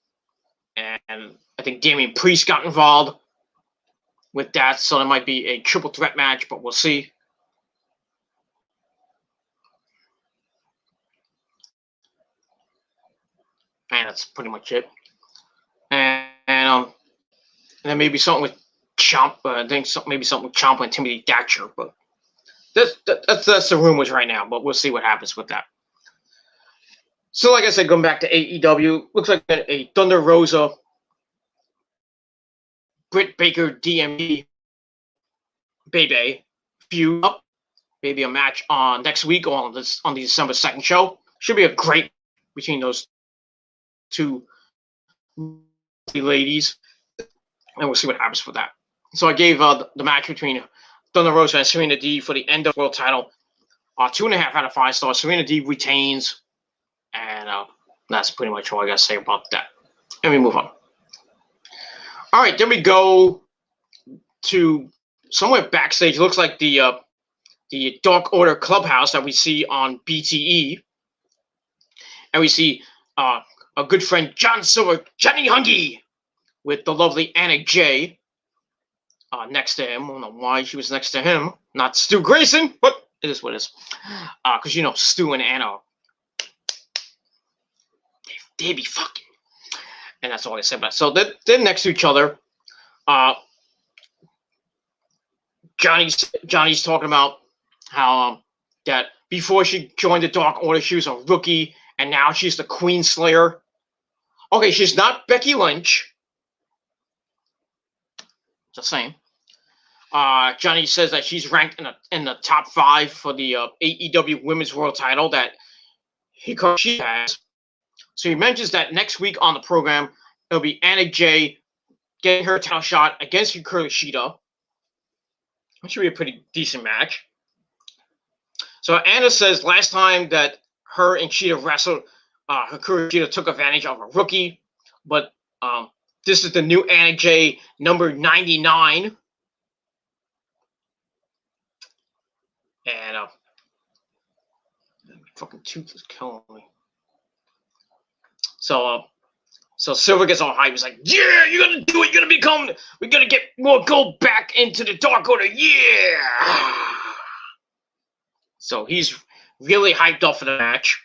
and I think Damian Priest got involved with that, so there might be a triple threat match, but we'll see. And that's pretty much it. And then maybe something with Ciampa. I think maybe something with Ciampa and Timothy Thatcher, but that's the rumors right now. But we'll see what happens with that. So, like I said, going back to AEW, looks like a Thunder Rosa, Britt Baker, DMD, Bebe feud up. Maybe a match on next week on the December 2nd show. Should be a great between those two ladies, and we'll see what happens with that. So I gave the match between Thunder Rosa and Serena D for the end of the world title 2.5 out of 5 stars. Serena D retains, and that's pretty much all I got to say about that. Let me move on. All right, then we go to somewhere backstage. It looks like the Dark Order clubhouse that we see on BTE, and we see a good friend John Silver, Johnny Hungy, with the lovely Anna Jay next to him. I don't know why she was next to him, not Stu Grayson, but it is what it is. Because Stu and Anna, they be fucking, and that's all I said about it. So they're next to each other. Johnny's talking about how that before she joined the Dark Order, she was a rookie, and now she's the Queen Slayer. Okay, she's not Becky Lynch. Just saying. Johnny says that she's ranked in the top 5 for the AEW Women's World Title that she has. So he mentions that next week on the program, it'll be Anna Jay getting her title shot against Hikaru Shida. That should be a pretty decent match. So Anna says last time that her and Shida wrestled, Hikaru Shida took advantage of a rookie, but this is the new Anna Jay, number 99. And fucking tooth is killing me. So Silver gets all hyped. He's like, "Yeah, you're gonna do it. You're gonna become. We're gonna get more gold back into the Dark Order. Yeah." So he's really hyped up for the match.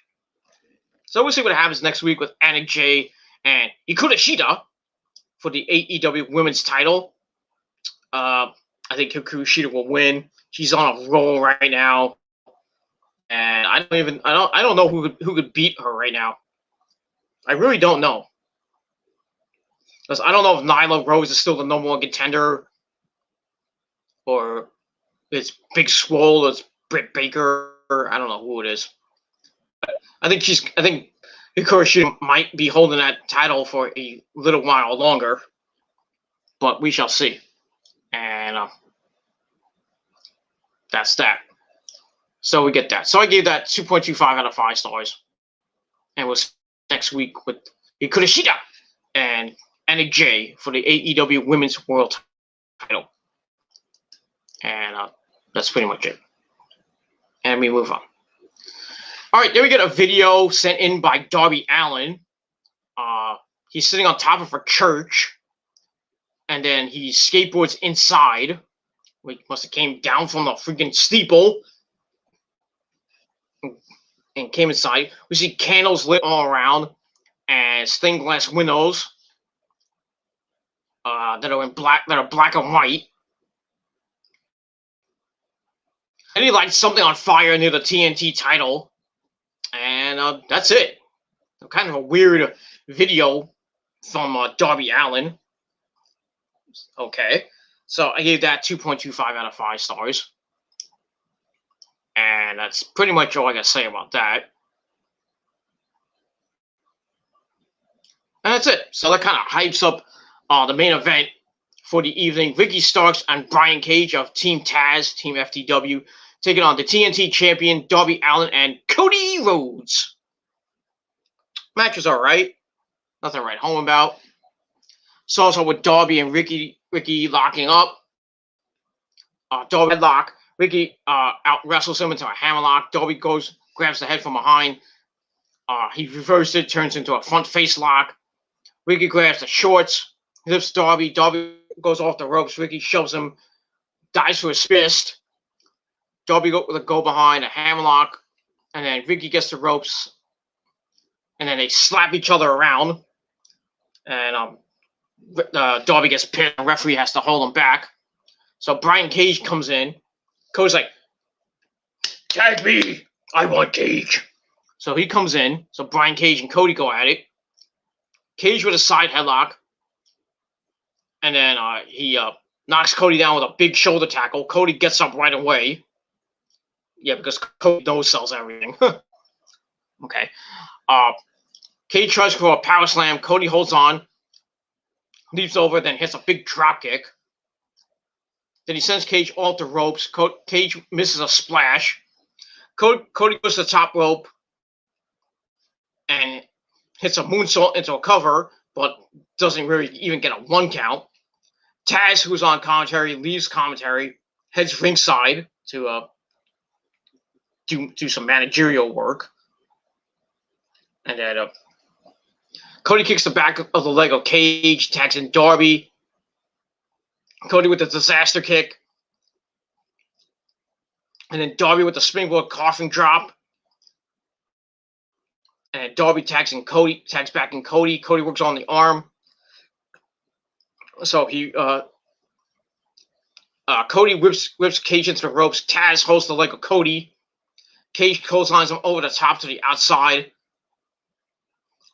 So we'll see what happens next week with Anna Jay and Hikaru Shida for the AEW Women's Title. I think Hikaru Shida will win. She's on a roll right now, and I don't know who could beat her right now. I really don't know, because I don't know if Nyla Rose is still the number 1 contender, or it's Big Swole, or it's Britt Baker. I don't know who it is. I think Hikaru Shida might be holding that title for a little while longer, but we shall see. And that's that. So we get that. So I gave that 2.25 out of 5 stars. And we'll see next week with Hikaru Shida and Anna Jay for the AEW Women's World Title. And that's pretty much it. And we move on. All right, then we get a video sent in by Darby Allin. He's sitting on top of a church, and then he skateboards inside. He must have came down from the freaking steeple and came inside. We see candles lit all around and stained glass windows that are black and white. And he lights something on fire near the TNT title. And that's it. Kind of a weird video from Darby Allin. Okay. So I gave that 2.25 out of 5 stars. And that's pretty much all I got to say about that. And that's it. So that kind of hypes up the main event for the evening. Ricky Starks and Brian Cage of Team Taz, Team FTW, taking on the TNT champion Darby Allin and Cody Rhodes. Match was alright. Nothing to write home about. So also with Darby and Ricky locking up. Darby headlock. Ricky out wrestles him into a hammerlock. Darby grabs the head from behind. He reversed it, turns into a front face lock. Ricky grabs the shorts, lifts Darby. Darby goes off the ropes. Ricky shoves him, dives for his fist. Darby go behind a hammerlock, and then Ricky gets the ropes, and then they slap each other around. And Darby gets pinned. The referee has to hold him back. So Brian Cage comes in. Cody's like, "Tag me! I want Cage." So he comes in. So Brian Cage and Cody go at it. Cage with a side headlock. And then he knocks Cody down with a big shoulder tackle. Cody gets up right away. Yeah, because Cody no-sells everything. Okay. Cage tries for a power slam. Cody holds on. Leaps over, then hits a big drop kick. Then he sends Cage off the ropes. Cage misses a splash. Cody goes to the top rope and hits a moonsault into a cover, but doesn't really even get a 1 count. Taz, who's on commentary, leaves commentary, heads ringside to do some managerial work. And then Cody kicks the back of the leg of Cage, tags in Darby. Cody with the disaster kick. And then Darby with the springboard coffin drop. And Darby tags back in Cody. Cody works on the arm. So Cody whips Cage into the ropes. Taz holds the leg of Cody. Cage clotheslines him over the top to the outside.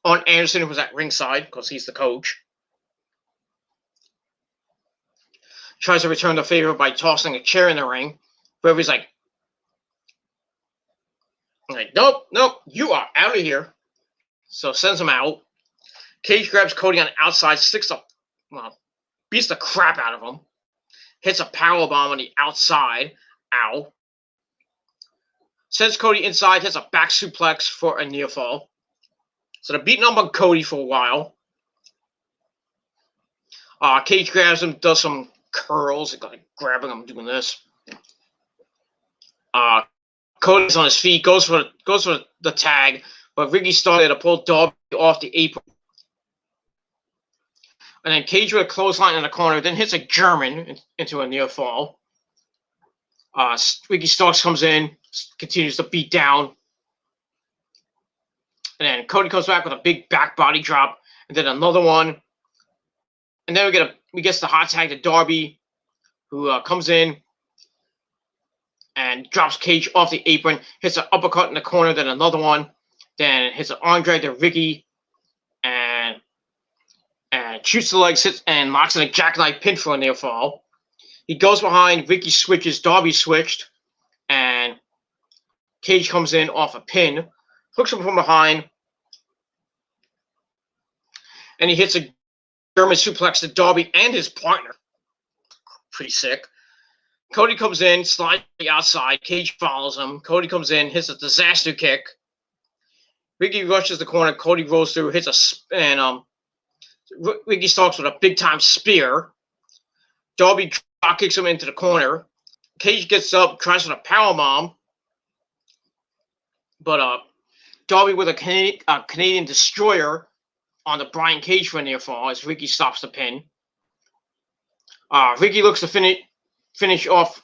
Arn Anderson was at ringside because he's the coach. Tries to return the favor by tossing a chair in the ring. Referee's like, nope, you are out of here. So sends him out. Cage grabs Cody on the outside, beats the crap out of him. Hits a powerbomb on the outside. Ow. Sends Cody inside, hits a back suplex for a near fall. So they're beating up on Cody for a while. Cage grabs him, does some curls, like grabbing him, doing this. Cody's on his feet, goes for the tag, but Ricky started to pull Darby off the apron. And then Cage with a clothesline in the corner, then hits a German into a near fall. Ricky Starks comes in, continues to beat down. And then Cody comes back with a big back body drop, and then another one. And then we get the hot tag to Darby, who comes in and drops Cage off the apron, hits an uppercut in the corner, then another one, then hits an arm drag to Ricky, and shoots the leg, sits and locks in a jackknife pin for a near fall. He goes behind, Ricky switches, Darby switched, and Cage comes in off a pin, hooks him from behind, and he hits a German suplex to Darby and his partner. Pretty sick. Cody comes in, slides to the outside. Cage follows him. Cody comes in, hits a disaster kick. Ricky rushes the corner. Cody rolls through, Ricky Starks with a big-time spear. Darby drop kicks him into the corner. Cage gets up, tries for a powerbomb. But Darby with a Canadian destroyer on the Brian Cage for a near fall as Ricky stops the pin. Ricky looks to finish off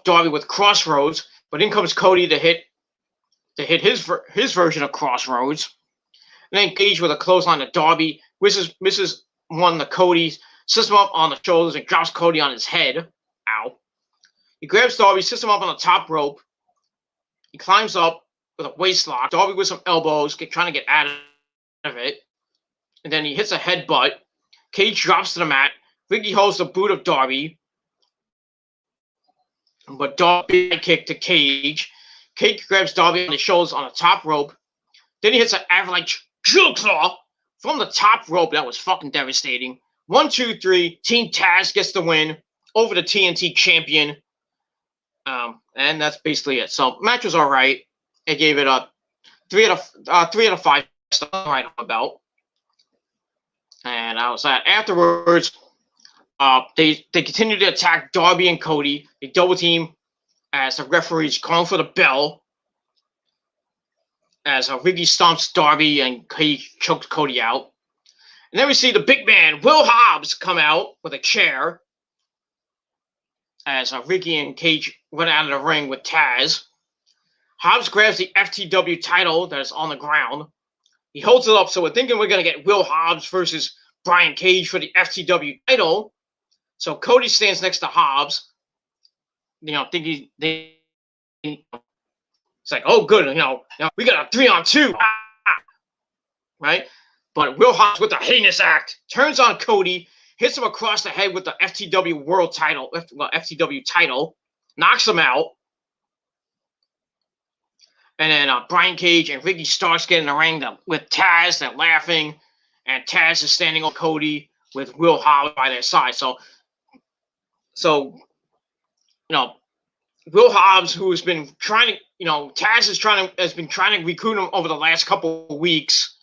Darby with Crossroads, but in comes Cody to hit his version of Crossroads. And then Cage with a clothesline to Darby, misses one to Cody, sets him up on the shoulders and drops Cody on his head. Ow. He grabs Darby, sits him up on the top rope. He climbs up with a waist lock. Darby with some elbows, trying to get out of it. And then he hits a headbutt. Cage drops to the mat. Ricky holds the boot of Darby. But Darby kick to Cage. Cage grabs Darby on the shoulders on the top rope. Then he hits an avalanche drill claw from the top rope. That was fucking devastating. 1, 2, 3. Team Taz gets the win over the TNT champion. And that's basically it. So match was all right. I gave it a 3 out of 5 stars right about. And I was afterwards. They continue to attack Darby and Cody. They double team as the referee's calling for the bell. As Ricky stomps Darby and he chokes Cody out. And then we see the big man, Will Hobbs, come out with a chair. As Ricky and Cage run out of the ring with Taz. Hobbs grabs the FTW title that is on the ground. He holds it up, so we're thinking we're going to get Will Hobbs versus Brian Cage for the FTW title. So Cody stands next to Hobbs. Thinking it's like, oh, good, we got a 3-on-2, right? But Will Hobbs with a heinous act turns on Cody, hits him across the head with the FTW World Title, FTW title, knocks him out. And then Brian Cage and Ricky Starks get in the ring with Taz. They're laughing, and Taz is standing on Cody with Will Hobbs by their side. So Will Hobbs, who has been trying to, Taz has been trying to recruit him over the last couple of weeks,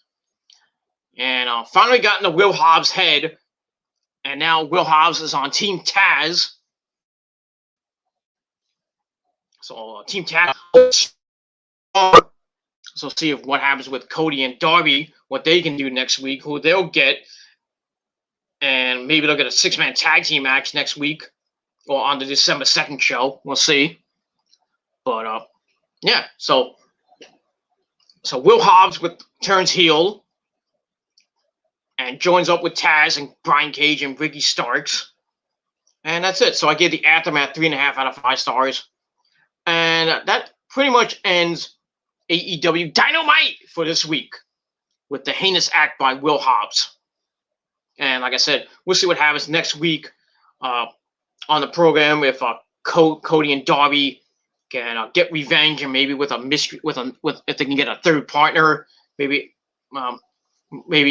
and finally got into Will Hobbs' head, and now Will Hobbs is on Team Taz. So Team Taz. So see what happens with Cody and Darby, what they can do next week, who they'll get, and maybe they'll get a 6-man tag team match next week or on the December 2nd show. We'll see. But yeah, so Will Hobbs turns heel and joins up with Taz and Brian Cage and Ricky Starks, and that's it. So I gave the Aftermath 3.5 out of 5 stars, and that pretty much ends AEW Dynamite for this week with the heinous act by Will Hobbs. And like I said, we'll see what happens next week on the program if Cody and Darby can get revenge, and maybe with a mystery, if they can get a third partner, maybe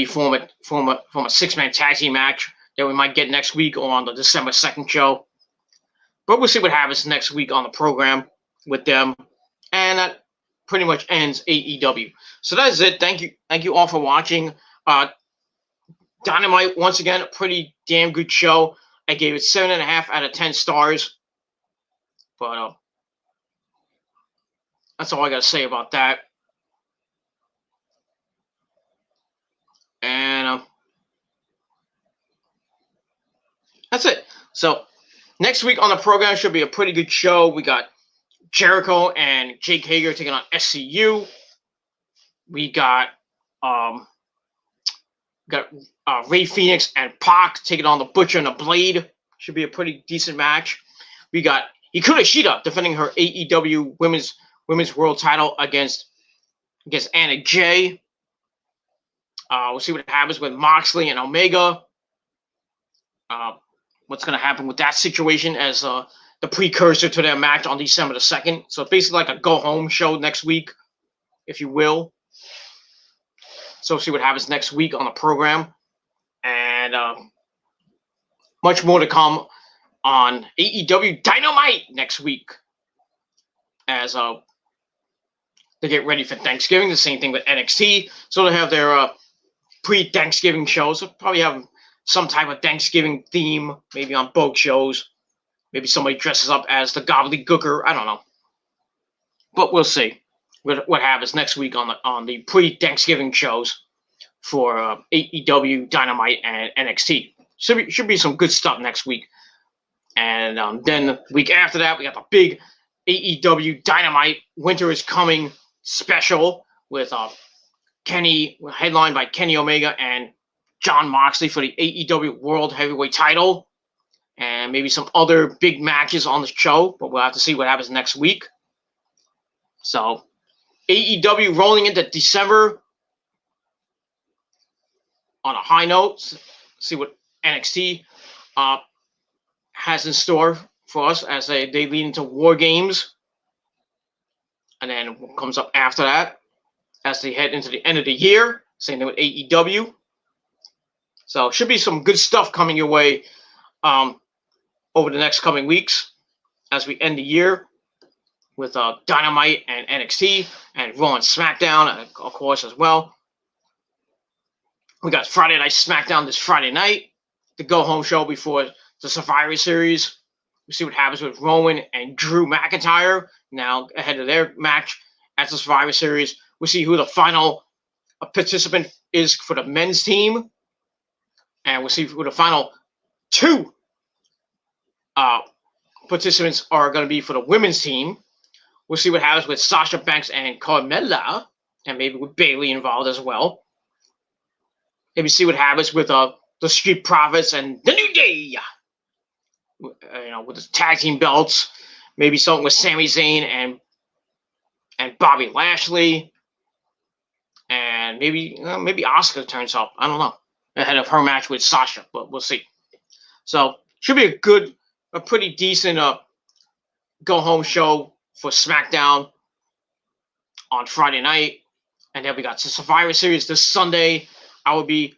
form a 6-man tag team match that we might get next week or on the December 2nd show. But we'll see what happens next week on the program with them. And that pretty much ends AEW. So that is it. Thank you all for watching. Dynamite, once again, a pretty damn good show. I gave it 7.5 out of 10 stars. But that's all I got to say about that. And that's it. So next week on the program should be a pretty good show. We got Jericho and Jake Hager taking on SCU. We got Ray Phoenix and Pac taking on the Butcher and the Blade. Should be a pretty decent match. We got Hikaru Shida defending her AEW women's world title against Anna Jay. We'll see what happens with Moxley and Omega. What's going to happen with that situation as the precursor to their match on December the 2nd. So it's basically like a go-home show next week, if you will. So we'll see what happens next week on the program. And much more to come on AEW Dynamite next week as they get ready for Thanksgiving. The same thing with NXT. So they'll have their pre-Thanksgiving shows. They'll probably have some type of Thanksgiving theme, maybe on both shows. Maybe somebody dresses up as the gobbledygooker. I don't know. But we'll see what happens next week on the pre-Thanksgiving shows for AEW Dynamite and NXT. Should be some good stuff next week. And then the week after that, we got the big AEW Dynamite Winter is Coming special with headlined by Kenny Omega and Jon Moxley for the AEW World Heavyweight title. and maybe some other big matches on the show, but we'll have to see what happens next week. So AEW rolling into December on a high note. See what NXT has in store for us as they lead into War Games. And then what comes up after that as they head into the end of the year. Same thing with AEW. So should be some good stuff coming your way over the next coming weeks as we end the year with Dynamite and NXT and Raw and SmackDown, of course, as well. We got Friday Night SmackDown this Friday night, the go-home show before the Survivor Series. We see what happens with Roman and Drew McIntyre now ahead of their match at the Survivor Series. We see who the final participant is for the men's team. And we'll see who the final two participants are going to be for the women's team. We'll see what happens with Sasha Banks and Carmella, and maybe with Bayley involved as well. Maybe see what happens with the Street Profits and the New Day. With the tag team belts. Maybe something with Sami Zayn and Bobby Lashley. And maybe Asuka turns up. I don't know. Ahead of her match with Sasha, but we'll see. So should be a pretty decent go-home show for SmackDown on Friday night. And then we got the Survivor Series this Sunday. I will be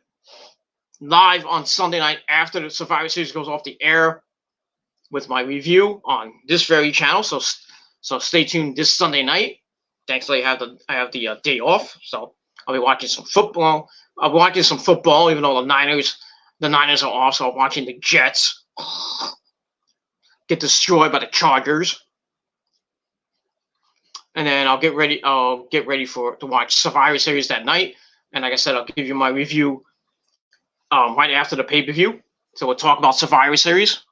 live on Sunday night after the Survivor Series goes off the air with my review on this very channel. So stay tuned this Sunday night. Thankfully, I have the day off, so I'll be watching some football. I'm watching some football, even though the Niners are also watching the Jets get destroyed by the Chargers. And then I'll get ready to watch Survivor Series that night. And like I said, I'll give you my review right after the pay-per-view. So we'll talk about Survivor Series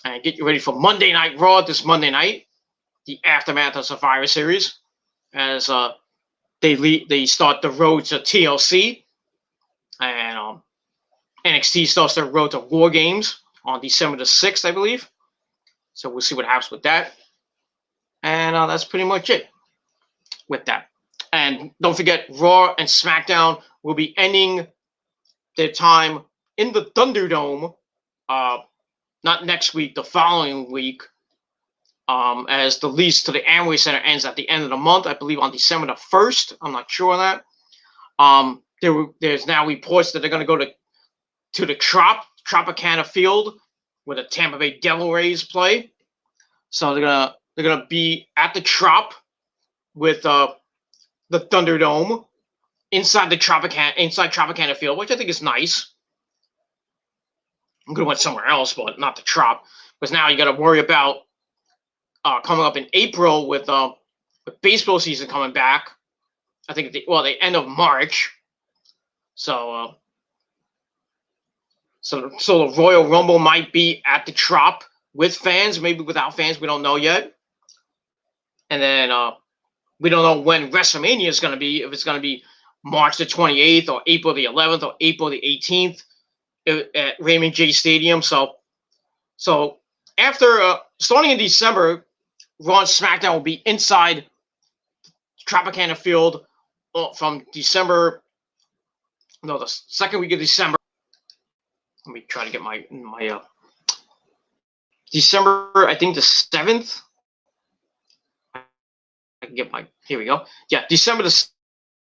and get you ready for Monday Night Raw this Monday night, the aftermath of Survivor Series, as they start the road to TLC, and NXT starts their road to War Games on December the 6th, I believe. So we'll see what happens with that. And that's pretty much it with that. And don't forget, Raw and SmackDown will be ending their time in the Thunderdome, not next week, the following week, as the lease to the Amway Center ends at the end of the month, I believe on December the 1st. I'm not sure on that. There's now reports that they're going to go to the Tropicana Field where the Tampa Bay Devil Rays play. So they're gonna be at the Trop with the Thunderdome inside Tropicana Field, which I think is nice. I'm gonna went somewhere else, but not the Trop, because now you got to worry about coming up in April with baseball season coming back. I think the end of March. So the Royal Rumble might be at the Trop with fans, maybe without fans. We don't know yet. And then we don't know when WrestleMania is going to be, if it's going to be March the 28th or April the 11th or April the 18th at Raymond J. Stadium. So after starting in December, Raw and SmackDown will be inside Tropicana Field from the second week of December. Let me try to get my December, I think the 7th. I can get here we go. Yeah, December the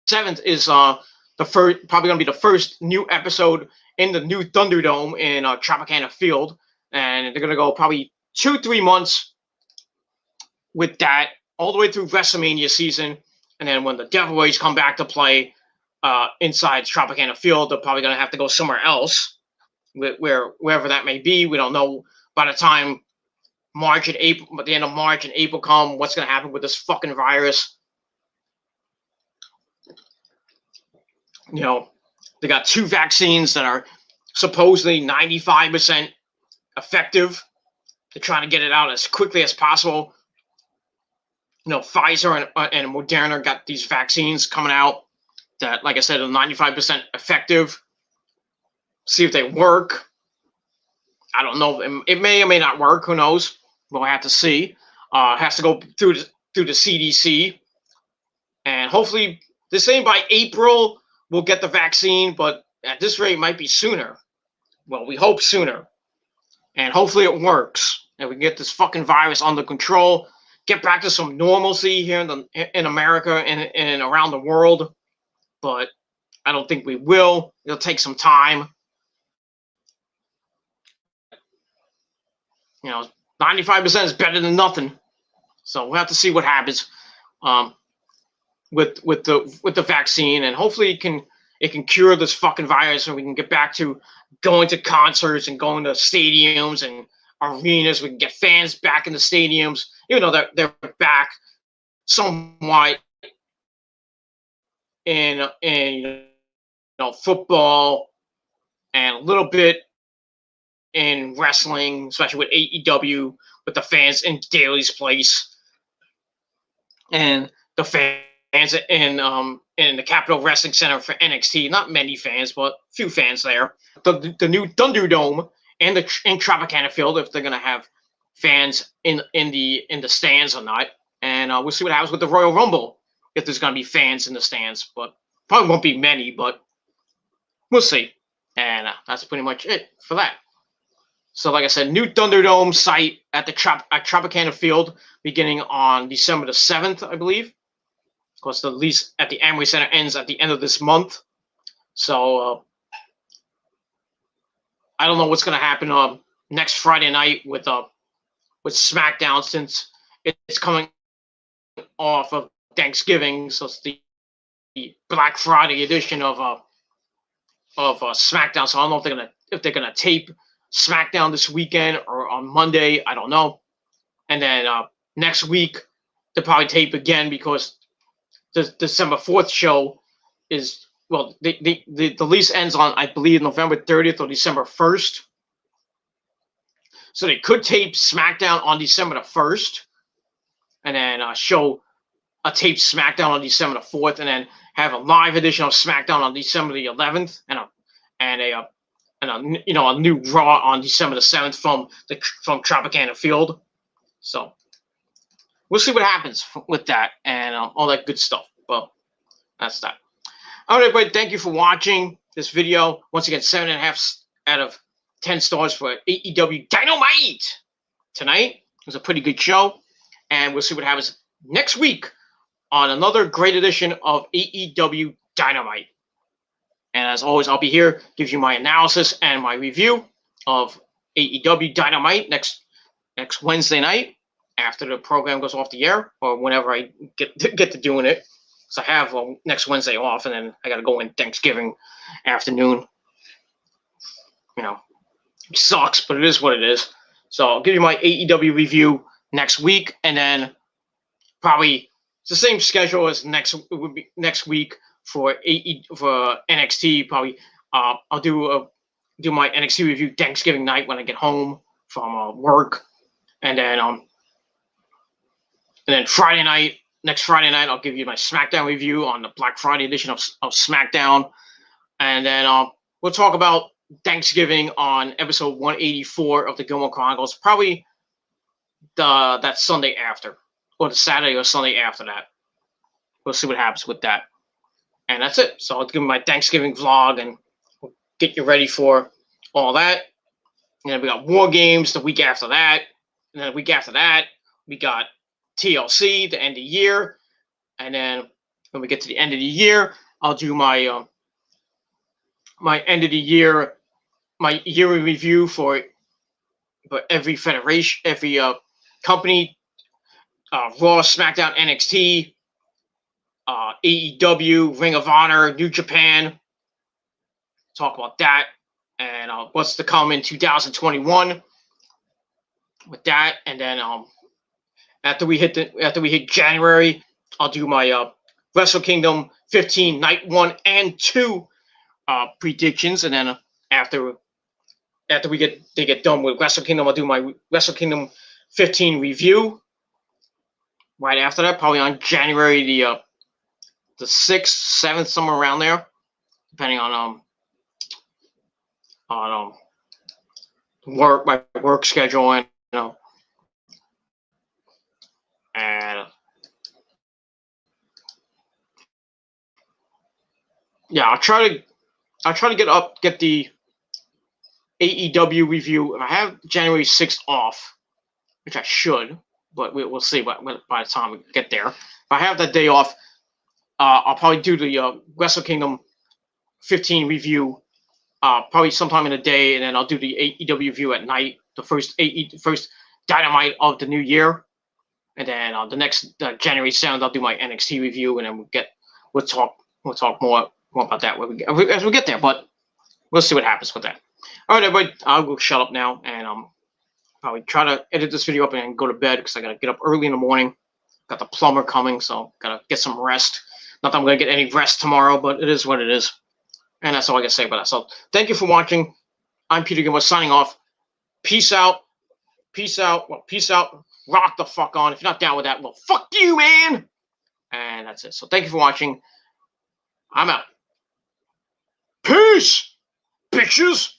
7th is the first, probably going to be the first new episode in the new Thunderdome in Tropicana Field. And they're going to go probably 2-3 months with that, all the way through WrestleMania season. And then when the Devil Rays come back to play inside Tropicana Field, they're probably going to have to go somewhere else, wherever that may be. We don't know by the time March and April, at the end of March and April come, what's going to happen with this fucking virus. You know, they got 2 vaccines that are supposedly 95% effective. They're trying to get it out as quickly as possible. You know, Pfizer and Moderna got these vaccines coming out that, like I said, are 95% effective. See if they work. I don't know. It may or may not work. Who knows? We'll have to see. It has to go through the CDC, and hopefully, they're saying by April we'll get the vaccine, but at this rate, it might be sooner. Well, we hope sooner, and hopefully it works, and we can get this fucking virus under control, get back to some normalcy here in America and around the world. But I don't think we will. It'll take some time. 95% is better than nothing. So we'll have to see what happens with the vaccine, and hopefully it can cure this fucking virus, and we can get back to going to concerts and going to stadiums and arenas. We can get fans back in the stadiums, even though they're back somewhat in football and a little bit in wrestling, especially with AEW, with the fans in Daly's place and the fans in the Capitol Wrestling Center for NXT. Not many fans, but a few fans there. The new Thunderdome and in Tropicana Field, if they're gonna have fans in the stands or not. And we'll see what happens with the Royal Rumble, if there's gonna be fans in the stands. But probably won't be many, but we'll see. And that's pretty much it for that. So, like I said, new Thunderdome site at Tropicana Field, beginning on December the 7th, I believe. Of course, the lease at the Amway Center ends at the end of this month. So, I don't know what's going to happen next Friday night with SmackDown, since it's coming off of Thanksgiving. So it's the Black Friday edition of SmackDown. So I don't know if they're gonna tape SmackDown this weekend or on Monday. I don't know. And then next week they'll probably tape again, because the December 4th show is, well, the lease ends on, I believe, November 30th or December 1st. So they could tape SmackDown on December the 1st, and then show a taped SmackDown on December the 4th, and then have a live edition of SmackDown on December the 11th, and a new Raw on December the 7th from Tropicana Field. So we'll see what happens with that and all that good stuff. But that's that. All right, everybody, thank you for watching this video. Once again, 7.5 out of 10 stars for AEW Dynamite tonight. It was a pretty good show, and we'll see what happens next week on another great edition of AEW Dynamite. And as always, I'll be here, give you my analysis and my review of AEW Dynamite next Wednesday night after the program goes off the air, or whenever I get to doing it. So I have next Wednesday off, and then I got to go in Thanksgiving afternoon. It sucks, but it is what it is. So I'll give you my AEW review next week, and then probably it's the same schedule as next week for NXT. Probably I'll do my NXT review Thanksgiving night when I get home from work, and then next Friday night, I'll give you my SmackDown review on the Black Friday edition of SmackDown, and then we'll talk about Thanksgiving on episode 184 of the Gilmore Chronicles, probably that Sunday after, or the Saturday or Sunday after that. We'll see what happens with that. And that's it. So I'll give you my Thanksgiving vlog and get you ready for all that. And then we got War Games the week after that. And then the week after that, we got TLC, the end of the year. And then when we get to the end of the year, I'll do my end of the year, my yearly review for every federation, every company, Raw, SmackDown, NXT, AEW, Ring of Honor, New Japan. Talk about that and what's to come in 2021 with that. And then after we hit January, I'll do my Wrestle Kingdom 15 night 1 and 2 predictions. And then after they get done with Wrestle Kingdom, I'll do my Wrestle Kingdom 15 review. Right after that, probably on January the 6th, 7th, somewhere around there, depending on my work schedule and and yeah, I'll try to get the AEW review. If I have January 6th off, which I should, but we'll see by the time we get there. If I have that day off, I'll probably do the Wrestle Kingdom 15 review probably sometime in the day, and then I'll do the AEW review at night, the first Dynamite of the new year, and then the next January 7th I'll do my NXT review, and then we'll talk more about that as we get there, but we'll see what happens with that. All right, everybody, I'll go shut up now, and probably try to edit this video up and go to bed because I gotta get up early in the morning. Got the plumber coming, so gotta get some rest. Not that I'm gonna get any rest tomorrow, but it is what it is. And that's all I can say about that. So thank you for watching. I'm Peter Gilmore signing off. Peace out. Peace out. Well, peace out. Rock the fuck on. If you're not down with that, well, fuck you, man. And that's it. So thank you for watching. I'm out. Peace, bitches.